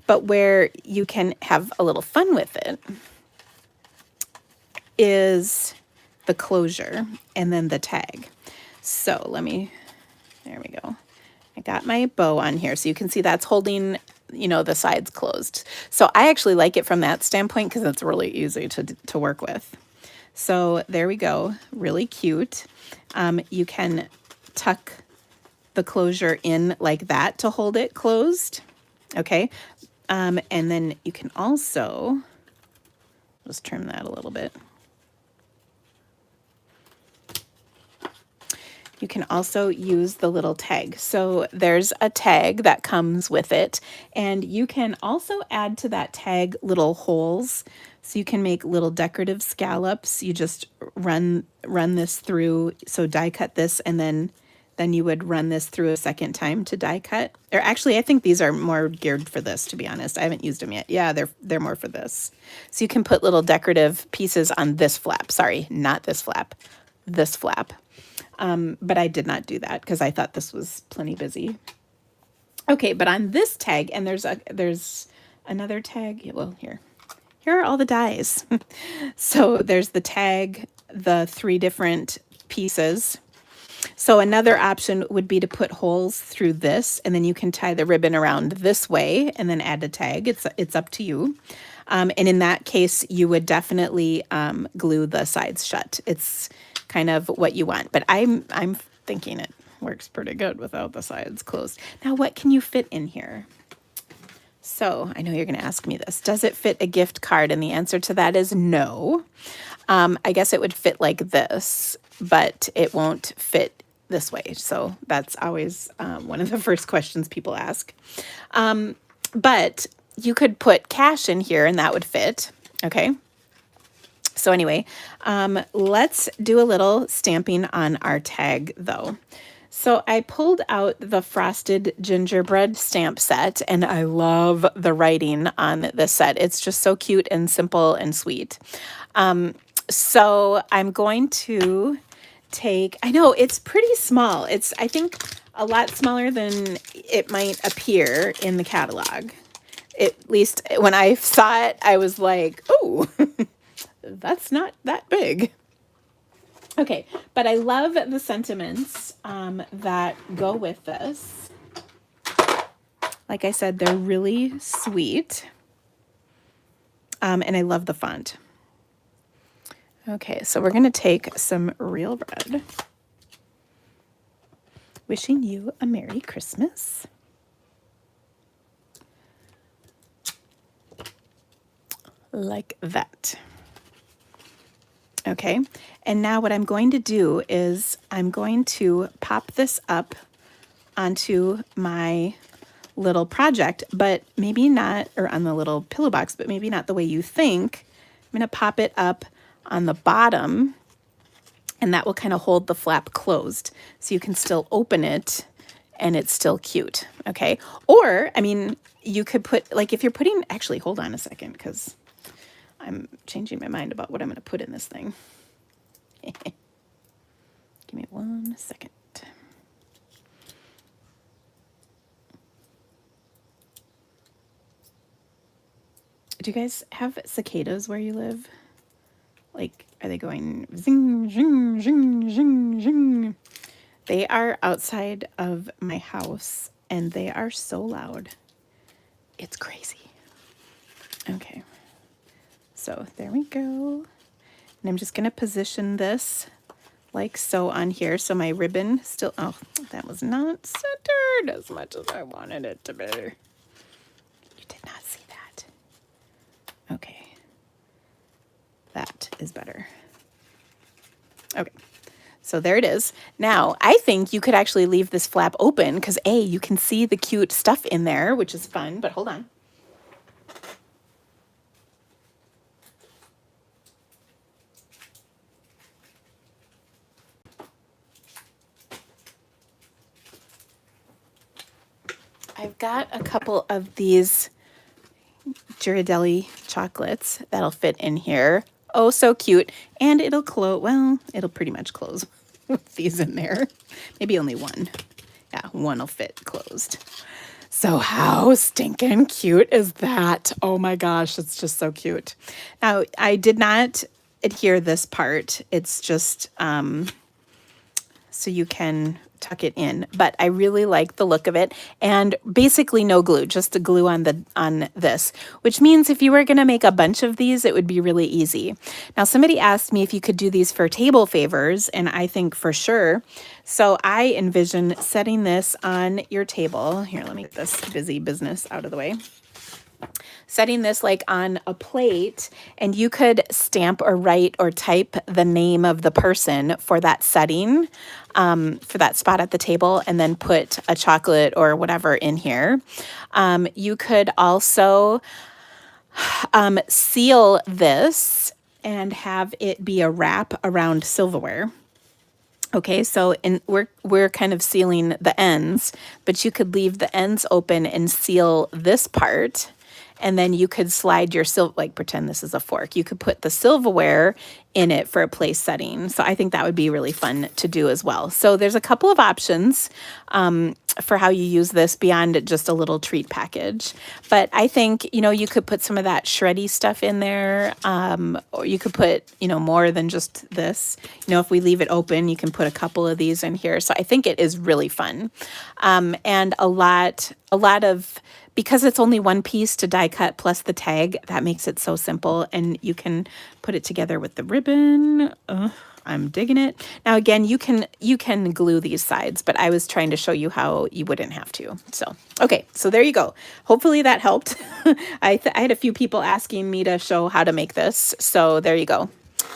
But where you can have a little fun with it is the closure and then the tag. So there we go. I got my bow on here, so you can see that's holding you know, the sides closed. So I actually like it from that standpoint because it's really easy to work with. So there we go, really cute. You can tuck the closure in like that to hold it closed, okay? And then you can also, just trim that a little bit. You can also use the little tag. So there's a tag that comes with it, and you can also add to that tag little holes. So you can make little decorative scallops. You just run this through, so die cut this, and then you would run this through a second time to die cut. Or actually, I think these are more geared for this, to be honest. I haven't used them yet. Yeah, they're more for this. So you can put little decorative pieces on this flap. Sorry, not this flap, this flap. But I did not do that because I thought this was plenty busy. Okay, but on this tag, and there's another tag. Well, here are all the dies. So there's the tag, the 3 different pieces. So another option would be to put holes through this, and then you can tie the ribbon around this way and then add a tag. It's up to you. And in that case, you would definitely glue the sides shut. It's kind of what you want, but I'm thinking it works pretty good without the sides closed. Now, what can you fit in here? So I know you're going to ask me this. Does it fit a gift card? And the answer to that is no. I guess it would fit like this, but it won't fit this way. So that's always one of the first questions people ask. But you could put cash in here and that would fit. Okay. So anyway, let's do a little stamping on our tag though. So I pulled out the Frosted Gingerbread stamp set, and I love the writing on this set. It's just so cute and simple and sweet. So I'm going to take, I know it's pretty small. It's, I think, a lot smaller than it might appear in the catalog. At least when I saw it, I was like, oh, that's not that big. Okay, but I love the sentiments that go with this. Like I said, they're really sweet. And I love the font. Okay, so we're going to take some real red. Wishing you a Merry Christmas. Like that. Okay, and now what I'm going to do is I'm going to pop this up onto my little project, but maybe not, or on the little pillow box, but maybe not the way you think. I'm going to pop it up on the bottom, and that will kind of hold the flap closed so you can still open it and it's still cute. Okay, or I mean, you could put, like, if you're putting, actually, hold on a second, because I'm changing my mind about what I'm going to put in this thing. Give me 1 second. Do you guys have cicadas where you live? Like, are they going zing, zing, zing, zing, zing? They are outside of my house, and they are so loud. It's crazy. Okay. So there we go. And I'm just going to position this like so on here. So my ribbon still, oh, that was not centered as much as I wanted it to be. You did not see that. Okay. That is better. Okay. So there it is. Now, I think you could actually leave this flap open because A, you can see the cute stuff in there, which is fun, but hold on. I've got a couple of these Ghirardelli chocolates that'll fit in here. Oh, so cute. And it'll close, well, it'll pretty much close with these in there. Maybe only one. Yeah, one will fit closed. So how stinking cute is that? Oh my gosh, it's just so cute. Now, I did not adhere this part. It's just so you can tuck it in, but I really like the look of it. And basically no glue, just the glue on this, which means if you were going to make a bunch of these, it would be really easy. Now, somebody asked me if you could do these for table favors, and I think for sure. So I envision setting this on your table. Here, let me get this busy business out of the way. Setting this like on a plate, and you could stamp or write or type the name of the person for that setting, for that spot at the table, and then put a chocolate or whatever in here. You could also seal this and have it be a wrap around silverware. Okay, so we're kind of sealing the ends, but you could leave the ends open and seal this part. And then you could slide your like pretend this is a fork. You could put the silverware in it for a place setting. So I think that would be really fun to do as well. So there's a couple of options for how you use this beyond just a little treat package. But I think, you know, you could put some of that shreddy stuff in there, or you could put, you know, more than just this. You know, if we leave it open, you can put a couple of these in here. So I think it is really fun. And a lot of, because it's only one piece to die cut plus the tag, that makes it so simple. And you can put it together with the ribbon. I'm digging it. Now, again, you can glue these sides, but I was trying to show you how you wouldn't have to. So, okay, so there you go. Hopefully that helped. I had a few people asking me to show how to make this. So there you go.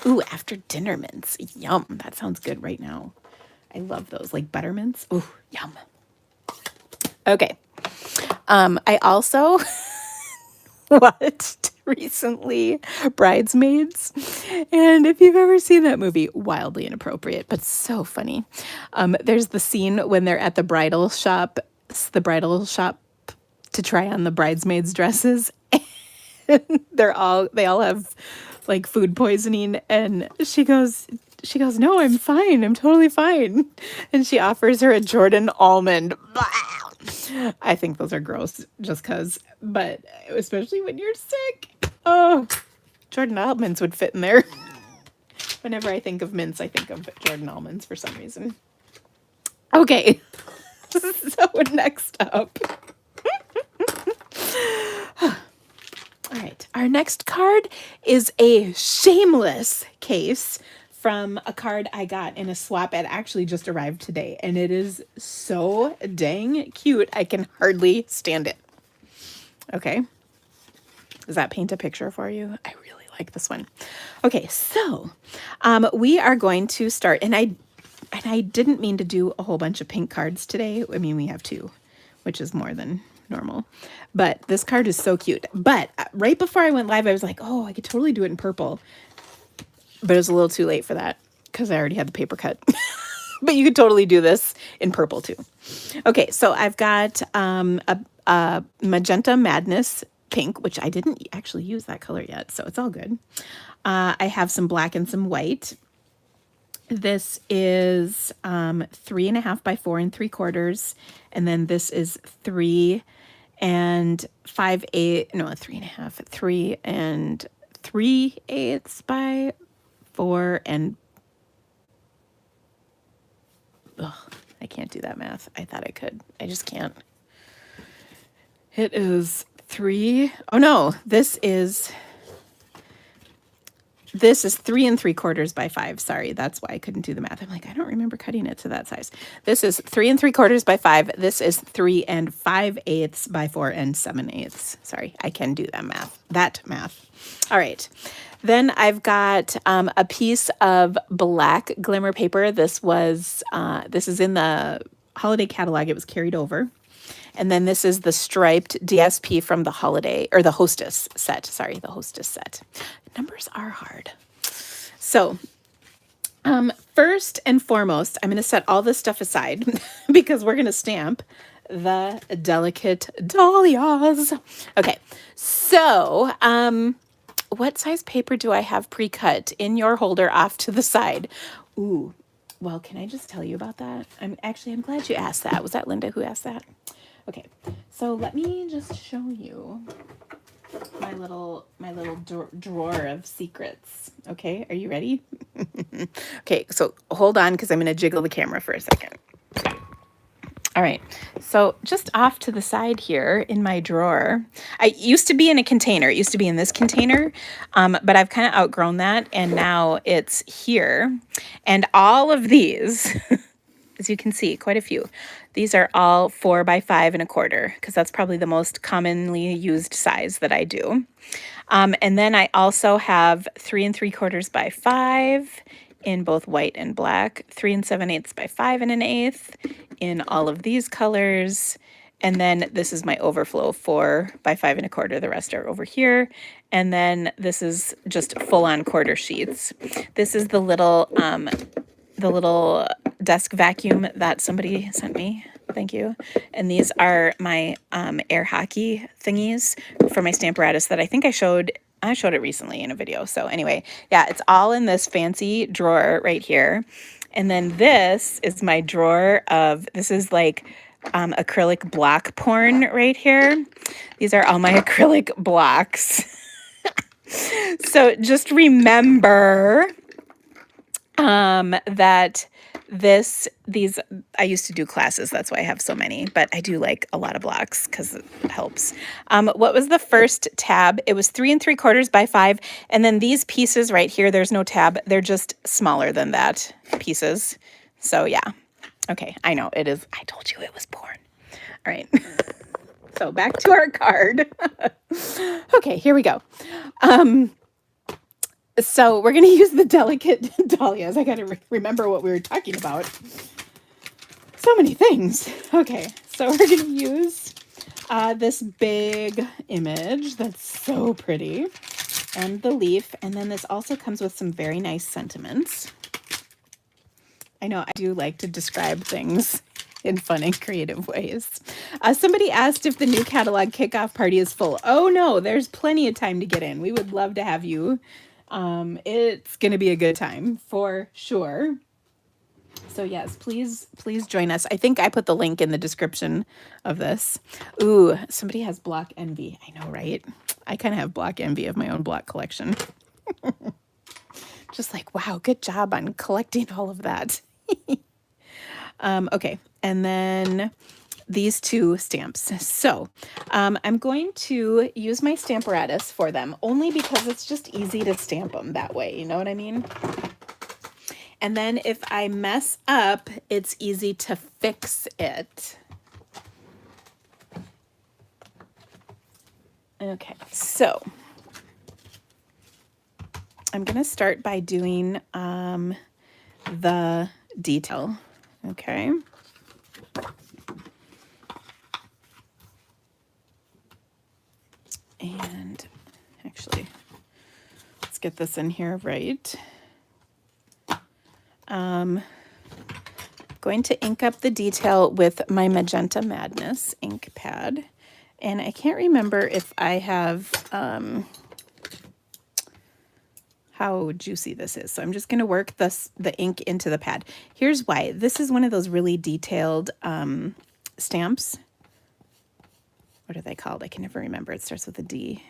Ooh, after dinner mints. Yum. That sounds good right now. I love those, like butter mints. Ooh, yum. Okay. I also watched recently Bridesmaids, and if you've ever seen that movie, wildly inappropriate, but so funny. There's the scene when they're at the bridal shop to try on the bridesmaids' dresses, and they all have like food poisoning, and she goes, no, I'm fine. I'm totally fine. And she offers her a Jordan almond. I think those are gross just because, but especially when you're sick. Oh, Jordan almonds would fit in there. Whenever I think of mints, I think of Jordan almonds for some reason. Okay, so next up. All right, our next card is a shameless case from a card I got in a swap. It actually just arrived today, and it is so dang cute. I can hardly stand it. Okay. Does that paint a picture for you? I really like this one. Okay, so we are going to start, and I didn't mean to do a whole bunch of pink cards today. I mean, we have two, which is more than normal. But this card is so cute. But right before I went live, I was like, oh, I could totally do it in purple. But it was a little too late for that because I already had the paper cut. But you could totally do this in purple too. Okay, so I've got a Magenta Madness pink, which I didn't actually use that color yet, so it's all good. I have some black and some white. This is 3.5 by 4 3/4, and then this is 3 and 5/8. No, 3.5, 3 and 3/8 by 4 and I can't do that math. I thought I could. I just can't. It is 3. Oh no, this is 3 3/4 by 5. Sorry, that's why I couldn't do the math. I'm like, I don't remember cutting it to that size. This is 3 3/4 by 5. This is 3 5/8 by 4 7/8. Sorry, I can do that math. All right. Then I've got a piece of black glimmer paper. This is in the holiday catalog. It was carried over. And then this is the striped DSP from the holiday, or the hostess set. Sorry, the hostess set. Numbers are hard. So first and foremost, I'm going to set all this stuff aside because we're going to stamp the delicate dahlias. Okay, so what size paper do I have pre-cut in your holder off to the side? Ooh, well, can I just tell you about that? I'm glad you asked that. Was that Linda who asked that? Okay, so let me just show you my little drawer of secrets. Okay, are you ready? Okay, so hold on because I'm going to jiggle the camera for a second. All right, so just off to the side here in my drawer, I used to be in a container. It used to be in this container, but I've kind of outgrown that, and now it's here. And all of these, as you can see, quite a few. These are all 4 by 5 1/4, because that's probably the most commonly used size that I do. And then I also have 3 3/4 by 5 in both white and black, 3 7/8 by 5 1/8 in all of these colors. And then this is my overflow, 4 by 5 1/4. The rest are over here. And then this is just full-on quarter sheets. This is the little desk vacuum that somebody sent me. Thank you. And these are my air hockey thingies for my Stamp-A-Palooza that I think I showed it recently in a video. So anyway, yeah, it's all in this fancy drawer right here. And then this is my drawer of, this is like acrylic block porn right here. These are all my acrylic blocks. So just remember that these, I used to do classes, that's why I have so many, but I do like a lot of blocks because it helps. What was the first tab? It was 3 3/4 by 5, and then these pieces right here, there's no tab, they're just smaller than that pieces. So yeah, okay, I know it is, I told you it was porn. All right. So back to our card. Okay, here we go. So we're going to use the delicate dahlias. I got to remember what we were talking about. So many things. Okay, so we're going to use this big image that's so pretty, and the leaf. And then this also comes with some very nice sentiments. I know I do like to describe things in fun and creative ways. Somebody asked if the new catalog kickoff party is full. Oh no, there's plenty of time to get in. We would love to have you. It's going to be a good time for sure. So yes, please join us. I think I put the link in the description of this. Ooh, somebody has block envy. I know, right? I kind of have block envy of my own block collection. Just like, wow, good job on collecting all of that. Okay, and then these two stamps. So I'm going to use my Stamp-A-Palooza for them, only because it's just easy to stamp them that way. You know what I mean? And then if I mess up, it's easy to fix it. Okay, so I'm going to start by doing the detail. Okay. And actually, let's get this in here right. Going to ink up the detail with my Magenta Madness ink pad. And I can't remember if I have how juicy this is. So I'm just going to work the ink into the pad. Here's why. This is one of those really detailed stamps. What are they called? I can never remember. It starts with a D.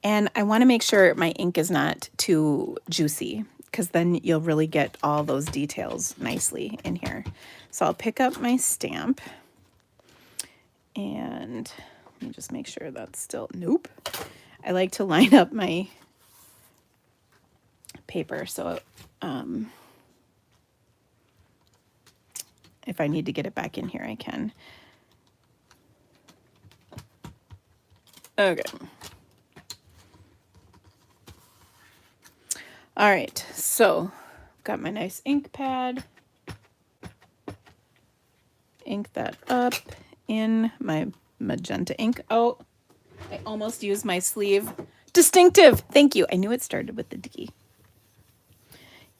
And I want to make sure my ink is not too juicy, because then you'll really get all those details nicely in here. So I'll pick up my stamp, and let me just make sure that's still, nope. I like to line up my paper, so if I need to get it back in here, I can. Okay. All right, so got my nice ink pad. Ink that up in my magenta ink. Oh, I almost used my sleeve. Distinctive. Thank you. I knew it started with the D.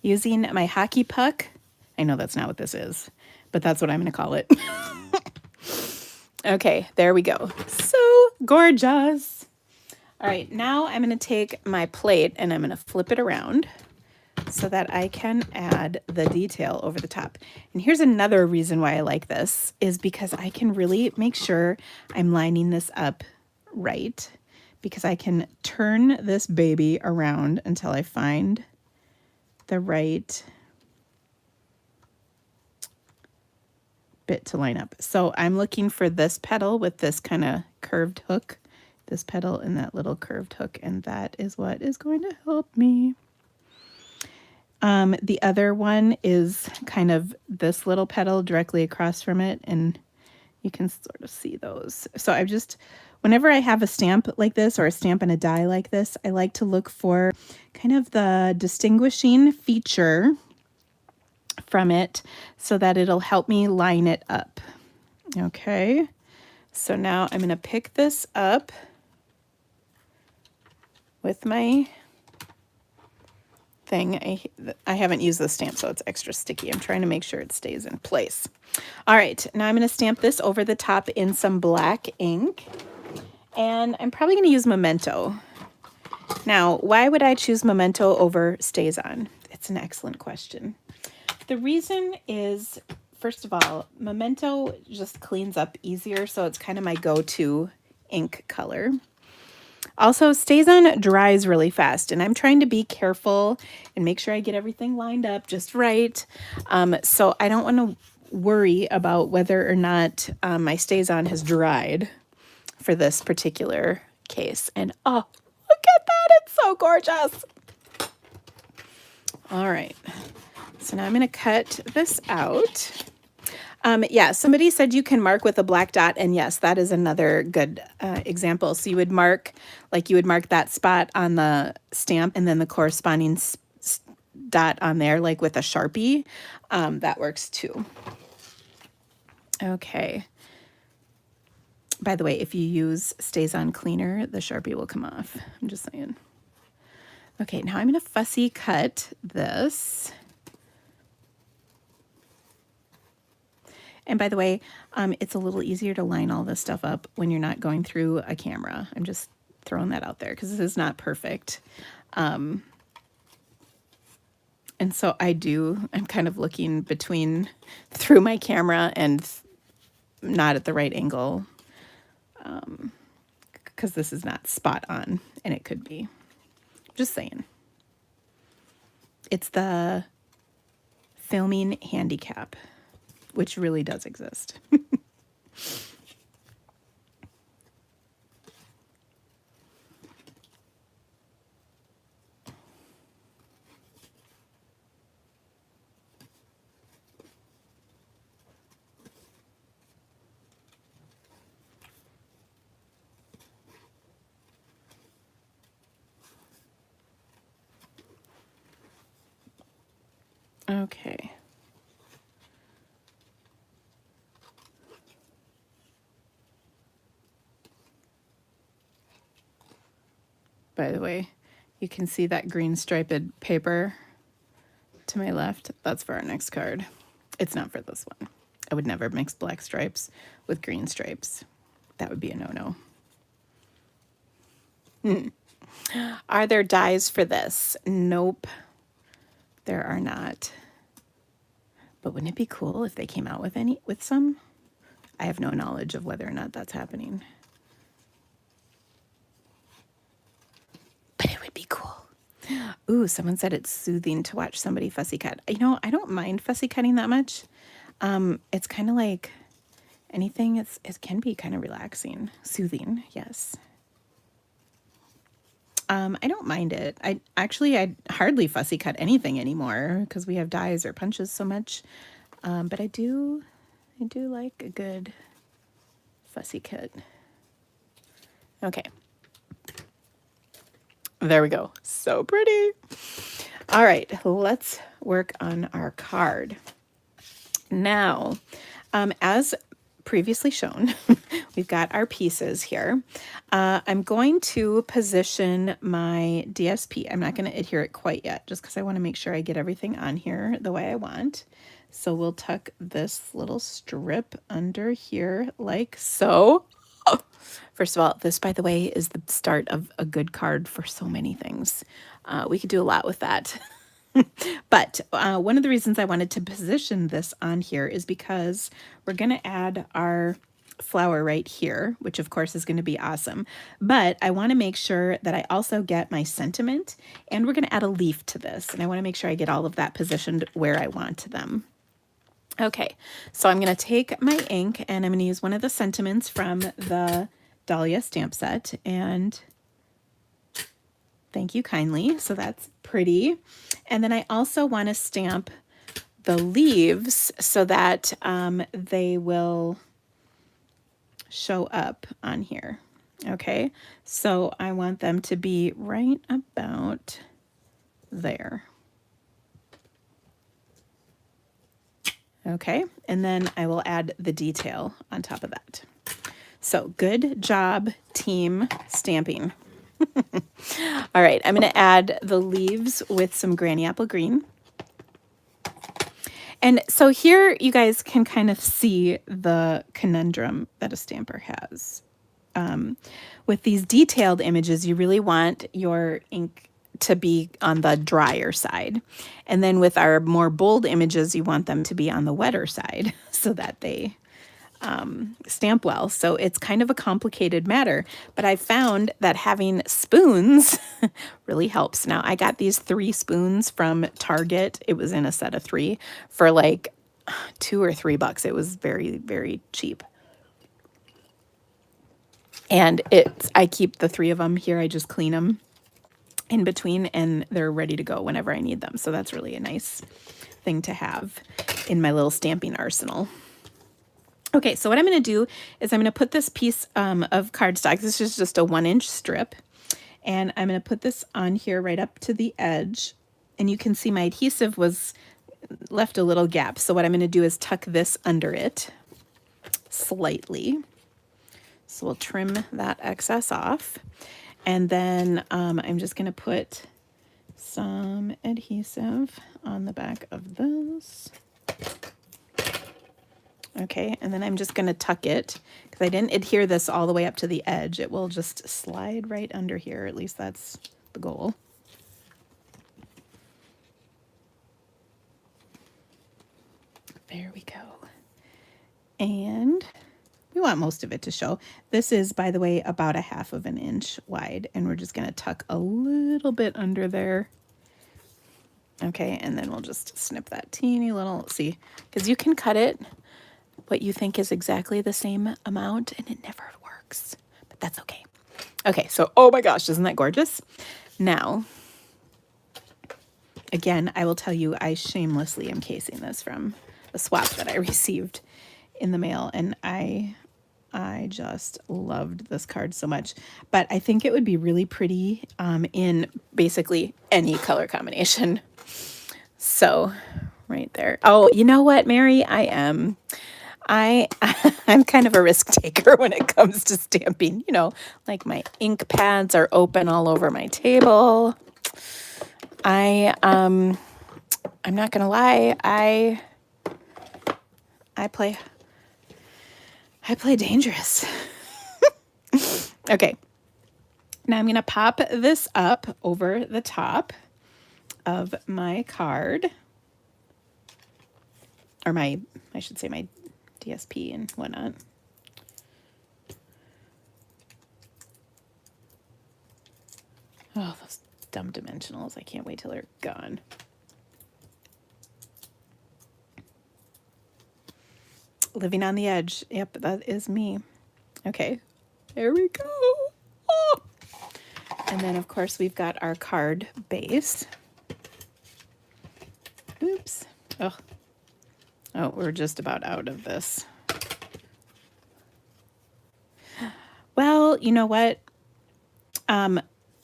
Using my hockey puck. I know that's not what this is, but that's what I'm going to call it. Okay, there we go. So gorgeous. All right, now I'm going to take my plate and I'm going to flip it around so that I can add the detail over the top. And here's another reason why I like this, is because I can really make sure I'm lining this up right, because I can turn this baby around until I find the right bit to line up. So I'm looking for this petal with this kind of curved hook, this petal and that little curved hook, and that is what is going to help me. The other one is kind of this little petal directly across from it, and you can sort of see those. So I just, whenever I have a stamp like this or a stamp and a die like this, I like to look for kind of the distinguishing feature from it so that it'll help me line it up. Okay, so now I'm going to pick this up with my thing. I haven't used the stamp, so it's extra sticky. I'm trying to make sure it stays in place. All right, now I'm going to stamp this over the top in some black ink, and I'm probably going to use Memento. Now, why would I choose Memento over Stazon? It's an excellent question. The reason is, first of all, Memento just cleans up easier, so it's kind of my go-to ink color. Also, Stazon dries really fast, and I'm trying to be careful and make sure I get everything lined up just right. So I don't want to worry about whether or not my Stazon has dried for this particular case. And oh, look at that. It's so gorgeous. All right. So now I'm going to cut this out. Yeah, somebody said you can mark with a black dot, and yes, that is another good example. So you would mark, like you would mark that spot on the stamp and then the corresponding dot on there, like with a Sharpie. That works too. Okay. By the way, if you use Stazon cleaner, the Sharpie will come off. I'm just saying. Okay, now I'm going to fussy cut this. And by the way, it's a little easier to line all this stuff up when you're not going through a camera. I'm just throwing that out there because this is not perfect. And so I'm kind of looking through my camera and not at the right angle because this is not spot on, and it could be. Just saying. It's the filming handicap, which really does exist. Okay. By the way, you can see that green striped paper to my left. That's for our next card. It's not for this one. I would never mix black stripes with green stripes. That would be a no-no. Are there dies for this? Nope. There are not. But wouldn't it be cool if they came out with some? I have no knowledge of whether or not that's happening. But it would be cool. Ooh, someone said it's soothing to watch somebody fussy cut. You know, I don't mind fussy cutting that much. It's kind of like anything. It can be kind of relaxing, soothing. Yes. I don't mind it. I hardly fussy cut anything anymore because we have dies or punches so much. But I do like a good fussy cut. Okay. There we go. So pretty. All right, let's work on our card. Now, as previously shown, we've got our pieces here. I'm going to position my DSP. I'm not going to adhere it quite yet, just because I want to make sure I get everything on here the way I want. So we'll tuck this little strip under here like so. First of all, this, by the way, is the start of a good card for so many things. We could do a lot with that. But one of the reasons I wanted to position this on here is because we're going to add our flower right here, which of course is going to be awesome. But I want to make sure that I also get my sentiment, and we're going to add a leaf to this. And I want to make sure I get all of that positioned where I want them. Okay, so I'm going to take my ink and I'm going to use one of the sentiments from the Dahlia stamp set, and thank you kindly. So that's pretty. And then I also want to stamp the leaves so that they will show up on here. Okay, so I want them to be right about there. Okay, and then I will add the detail on top of that. So good job, team stamping. All right, I'm going to add the leaves with some Granny Apple Green. And so here you guys can kind of see the conundrum that a stamper has. With these detailed images, you really want your ink to be on the drier side. And then with our more bold images, you want them to be on the wetter side so that they stamp well. So it's kind of a complicated matter, but I found that having spoons really helps. Now I got these 3 spoons from Target. It was in a set of 3 for like $2 or $3. It was very, very cheap. And I keep the 3 of them here. I just clean them in between and they're ready to go whenever I need them. So that's really a nice thing to have in my little stamping arsenal. Okay, so what I'm going to do is I'm going to put this piece of cardstock. This is just a 1-inch strip. And I'm going to put this on here right up to the edge. And you can see my adhesive was left a little gap. So what I'm going to do is tuck this under it slightly. So we'll trim that excess off. And then I'm just going to put some adhesive on the back of this. Okay, and then I'm just going to tuck it because I didn't adhere this all the way up to the edge. It will just slide right under here. At least that's the goal. There we go. And we want most of it to show. This is, by the way, about 1/2 of an inch wide, and we're just going to tuck a little bit under there. Okay, and then we'll just snip that teeny little, see, because you can cut it what you think is exactly the same amount, and it never works, but that's okay. Okay, so, oh my gosh, isn't that gorgeous? Now, again, I will tell you, I shamelessly am casing this from a swap that I received in the mail, and I just loved this card so much. But I think it would be really pretty in basically any color combination. So, right there. Oh, you know what, Mary? I'm kind of a risk taker when it comes to stamping. You know, like my ink pads are open all over my table. I'm not gonna lie, I play dangerous. Okay. Now I'm gonna pop this up over the top of my card. Or I should say my DSP and whatnot. Oh, those dumb dimensionals. I can't wait till they're gone. Living on the edge. Yep, that is me. Okay, there we go. Oh. And then, of course, we've got our card base. Oops. Oh, we're just about out of this. Well, you know what?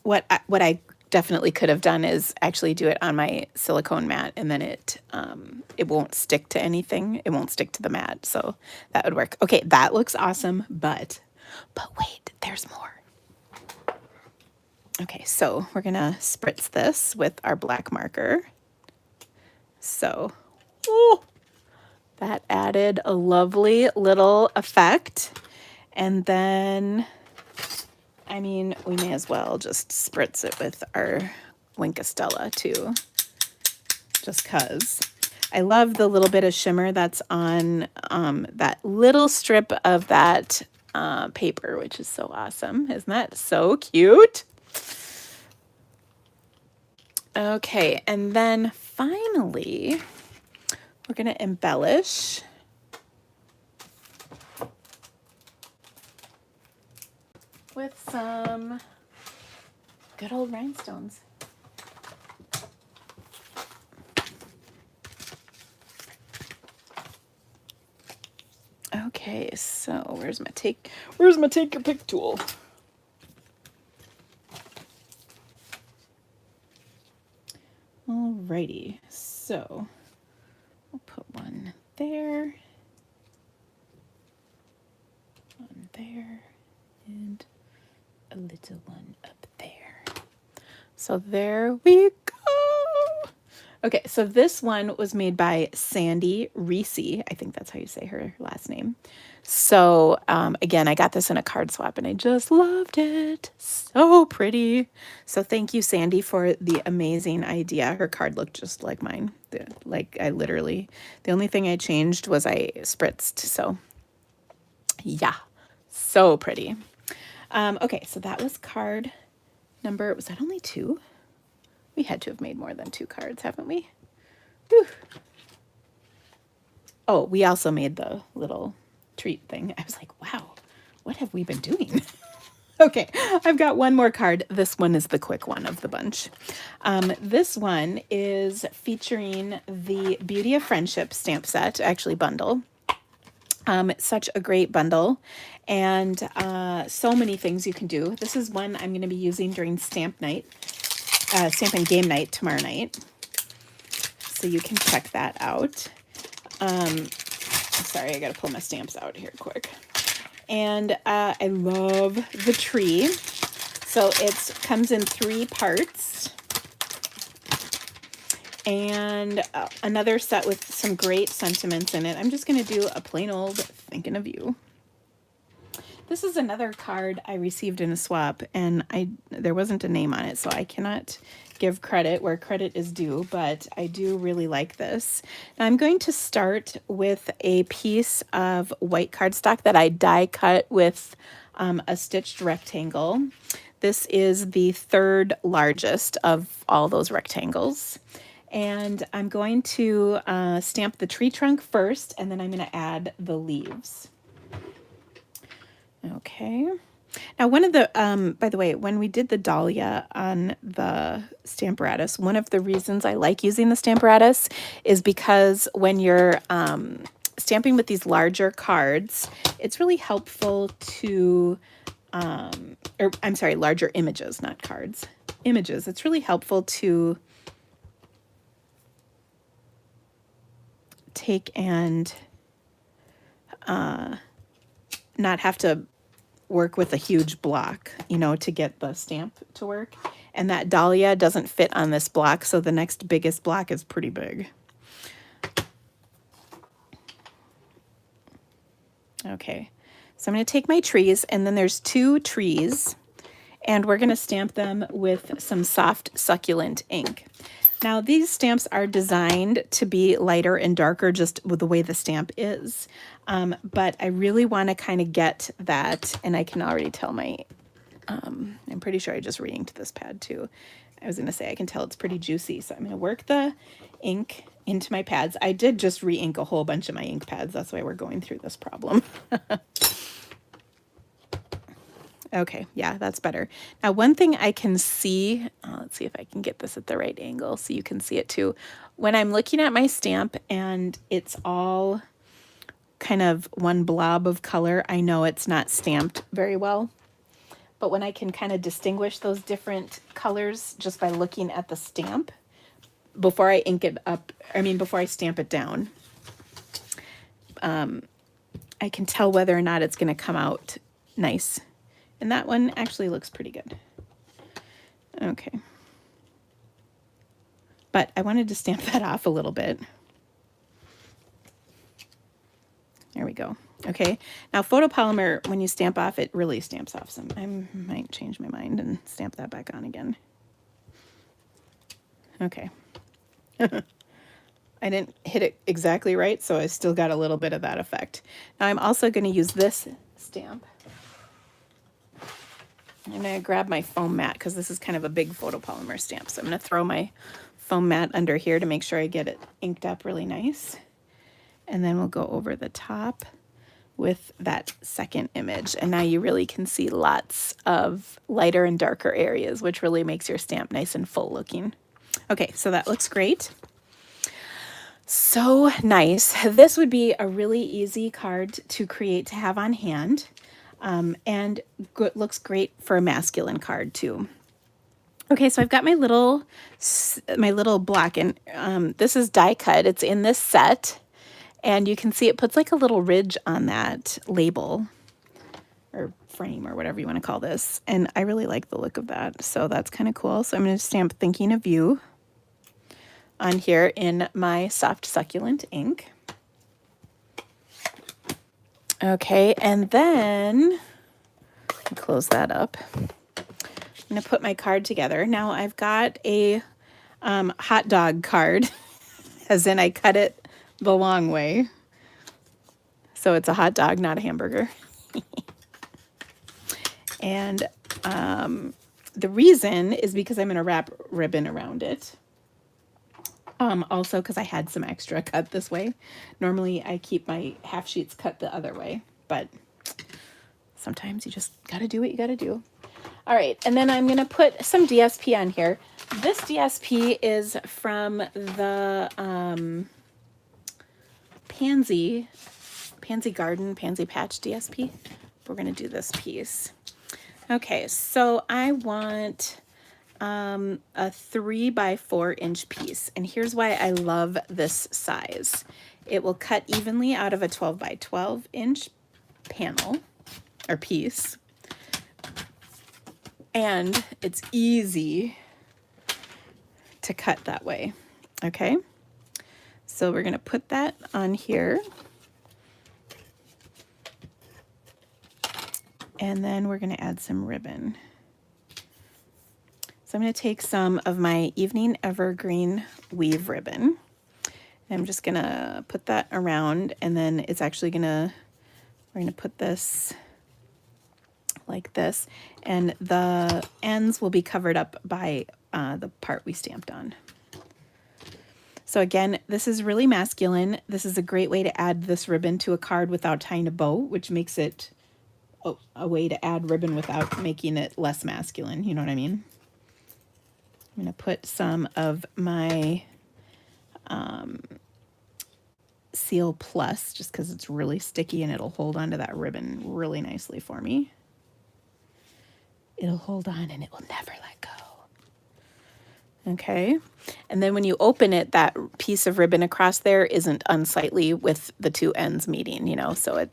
What I definitely could have done is actually do it on my silicone mat, and then it won't stick to anything. It won't stick to the mat, so that would work. Okay, that looks awesome, but wait, there's more. Okay, so we're gonna spritz this with our black marker. So, oh, that added a lovely little effect. And then, I mean, we may as well just spritz it with our Winkastella too, just because. I love the little bit of shimmer that's on that little strip of that paper, which is so awesome. Isn't that so cute? Okay, and then finally, we're going to embellish with some good old rhinestones. Okay, so where's my take your pick tool? Alrighty, so we'll put one there, and a little one up there. So there we go. Okay, so this one was made by Sandy Reese. I think that's how you say her last name. So again, I got this in a card swap and I just loved it. So pretty. So thank you, Sandy, for the amazing idea. Her card looked just like mine. Like the only thing I changed was I spritzed. So yeah, so pretty. Okay, so that was card number, was that only 2? We had to have made more than 2 cards, haven't we? Whew. Oh, we also made the little treat thing. I was like, wow, what have we been doing? Okay, I've got one more card. This one is the quick one of the bunch. This one is featuring the Beauty of Friendship stamp set, actually bundle. It's such a great bundle, and so many things you can do. This is one I'm going to be using during stamp night, stamp and game night tomorrow night. So you can check that out. Sorry, I got to pull my stamps out here quick. And I love the tree. So it comes in 3 parts. And another set with some great sentiments in it. I'm just going to do a plain old thinking of you. This is another card I received in a swap, and there wasn't a name on it, so I cannot give credit where credit is due, but I do really like this. Now I'm going to start with a piece of white cardstock that I die cut with a stitched rectangle. This is the 3rd largest of all those rectangles. And I'm going to stamp the tree trunk first, and then I'm going to add the leaves. Okay. Now, one of the, by the way, when we did the dahlia on the Stamp-A-Palooza, one of the reasons I like using the Stamp-A-Palooza is because when you're stamping with these larger cards, it's really helpful to, or I'm sorry, larger images, not cards, images. It's really helpful to take and not have to work with a huge block, you know, to get the stamp to work. And that dahlia doesn't fit on this block, so the next biggest block is pretty big. Okay, so I'm going to take my trees, and then there's 2 trees, and we're going to stamp them with some soft succulent ink. Now, these stamps are designed to be lighter and darker just with the way the stamp is. But I really want to kind of get that, and I can already tell my, I'm pretty sure I just re-inked this pad too. I was going to say I can tell it's pretty juicy, so I'm going to work the ink into my pads. I did just re-ink a whole bunch of my ink pads. That's why we're going through this problem. Okay, yeah, that's better. Now, one thing I can see, let's see if I can get this at the right angle so you can see it too. When I'm looking at my stamp and it's all kind of one blob of color, I know it's not stamped very well. But when I can kind of distinguish those different colors just by looking at the stamp before I ink it up, before I stamp it down, I can tell whether or not it's going to come out nice. And that one actually looks pretty good. Okay. But I wanted to stamp that off a little bit. There we go. Okay. Now, photopolymer, when you stamp off, it really stamps off some. I might change my mind and stamp that back on again. Okay. I didn't hit it exactly right, so I still got a little bit of that effect. Now, I'm also going to use this stamp. I'm going to grab my foam mat because this is kind of a big photopolymer stamp. So I'm going to throw my foam mat under here to make sure I get it inked up really nice. And then we'll go over the top with that second image. And now you really can see lots of lighter and darker areas, which really makes your stamp nice and full looking. Okay, so that looks great. So nice. This would be a really easy card to create to have on hand. And looks great for a masculine card too. Okay, so I've got my little block, and this is die cut. It's in this set, and you can see it puts like a little ridge on that label or frame or whatever you want to call this. And I really like the look of that, so that's kind of cool. So I'm going to stamp Thinking of You on here in my soft succulent ink. Okay, and then close that up. I'm going to put my card together. Now I've got a hot dog card, as in I cut it the long way. So it's a hot dog, not a hamburger. And the reason is because I'm going to wrap ribbon around it. Also because I had some extra cut this way. Normally I keep my half sheets cut the other way, but sometimes you just got to do what you got to do. All right, and then I'm going to put some DSP on here. This DSP is from the Pansy Garden, Pansy Patch DSP. We're going to do this piece. Okay, so I want a 3x4 inch piece. And here's why I love this size. It will cut evenly out of a 12x12 inch panel or piece. And it's easy to cut that way. Okay, so we're going to put that on here. And then we're going to add some ribbon. So I'm going to take some of my Evening Evergreen weave ribbon. And I'm just going to put that around, and then it's actually we're going to put this like this, and the ends will be covered up by the part we stamped on. So again, this is really masculine. This is a great way to add this ribbon to a card without tying a bow, which makes it a way to add ribbon without making it less masculine. You know what I mean? I'm going to put some of my Seal Plus, just because it's really sticky and it'll hold onto that ribbon really nicely for me. It'll hold on and it will never let go. Okay, and then when you open it, that piece of ribbon across there isn't unsightly with the two ends meeting, you know, so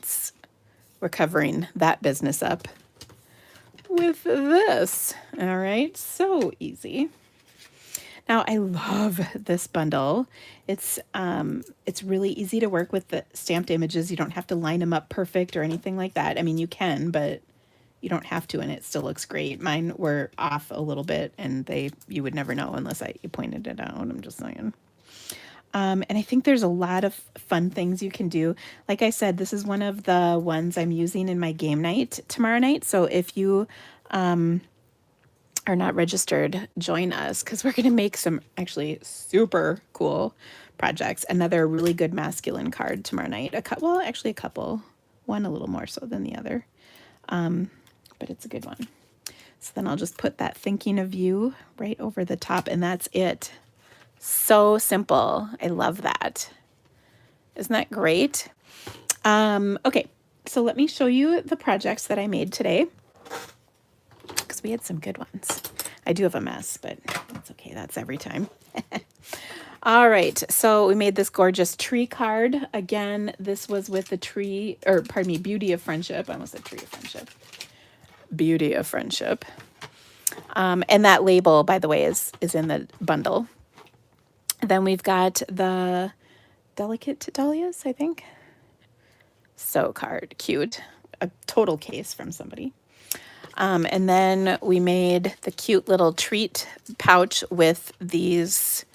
we're covering that business up with this. All right, so easy. Now I love this bundle. It's really easy to work with the stamped images. You don't have to line them up perfect or anything like that. I mean, you can, but you don't have to, and it still looks great. Mine were off a little bit, and you would never know unless you pointed it out. I'm just saying. And I think there's a lot of fun things you can do. Like I said, this is one of the ones I'm using in my game night tomorrow night. So if you are not registered, join us, because we're going to make some actually super cool projects. Another really good masculine card tomorrow night. Actually a couple. One a little more so than the other. But it's a good one. So then I'll just put that Thinking of You right over the top, and that's it. So simple. I love that. Isn't that great? Okay, so let me show you the projects that I made today, because we had some good ones. I do have a mess, but that's okay. That's every time. All right, so we made this gorgeous tree card. Again, this was with the Beauty of Friendship. I almost said Tree of Friendship. Beauty of Friendship. And that label, by the way, is in the bundle. Then we've got the Delicate Dahlias, I think. So cute. A total case from somebody. And then we made the cute little treat pouch with these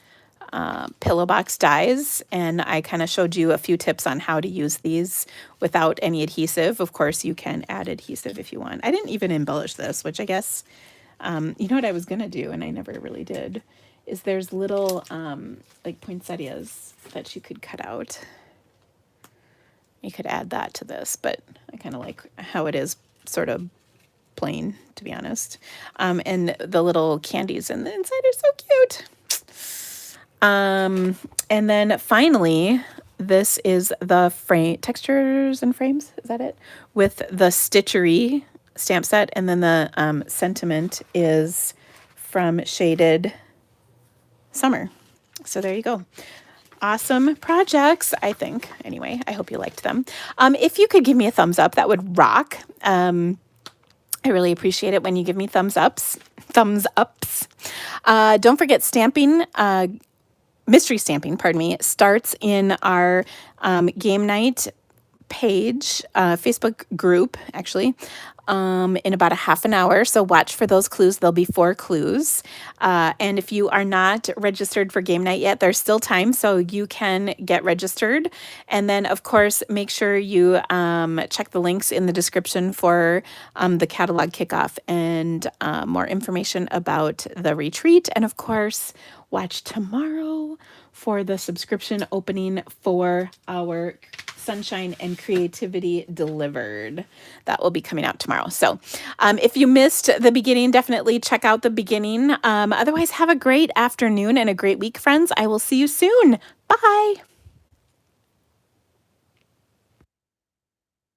pillow box dies, and I kind of showed you a few tips on how to use these without any adhesive. Of course, you can add adhesive if you want. I didn't even embellish this, which I guess, you know what I was going to do, and I never really did, is there's little like poinsettias that you could cut out. You could add that to this, but I kind of like how it is sort of plain, to be honest. And the little candies in the inside are so cute. And then finally, this is the frame, textures and frames, is that it? With the Stitchery stamp set, and then the sentiment is from Shaded Summer. So there you go. Awesome projects, I think. Anyway, I hope you liked them. If you could give me a thumbs up, that would rock. I really appreciate it when you give me thumbs ups. Don't forget stamping, mystery stamping, pardon me, starts in our game night page, Facebook group, actually, in about a half an hour. So watch for those clues. There'll be 4 clues. And if you are not registered for game night yet, there's still time, so you can get registered. And then, of course, make sure you check the links in the description for the catalog kickoff and more information about the retreat. And of course, watch tomorrow for the subscription opening for our Sunshine and Creativity Delivered. That will be coming out tomorrow. So if you missed the beginning, definitely check out the beginning. Otherwise, have a great afternoon and a great week, friends. I will see you soon. Bye.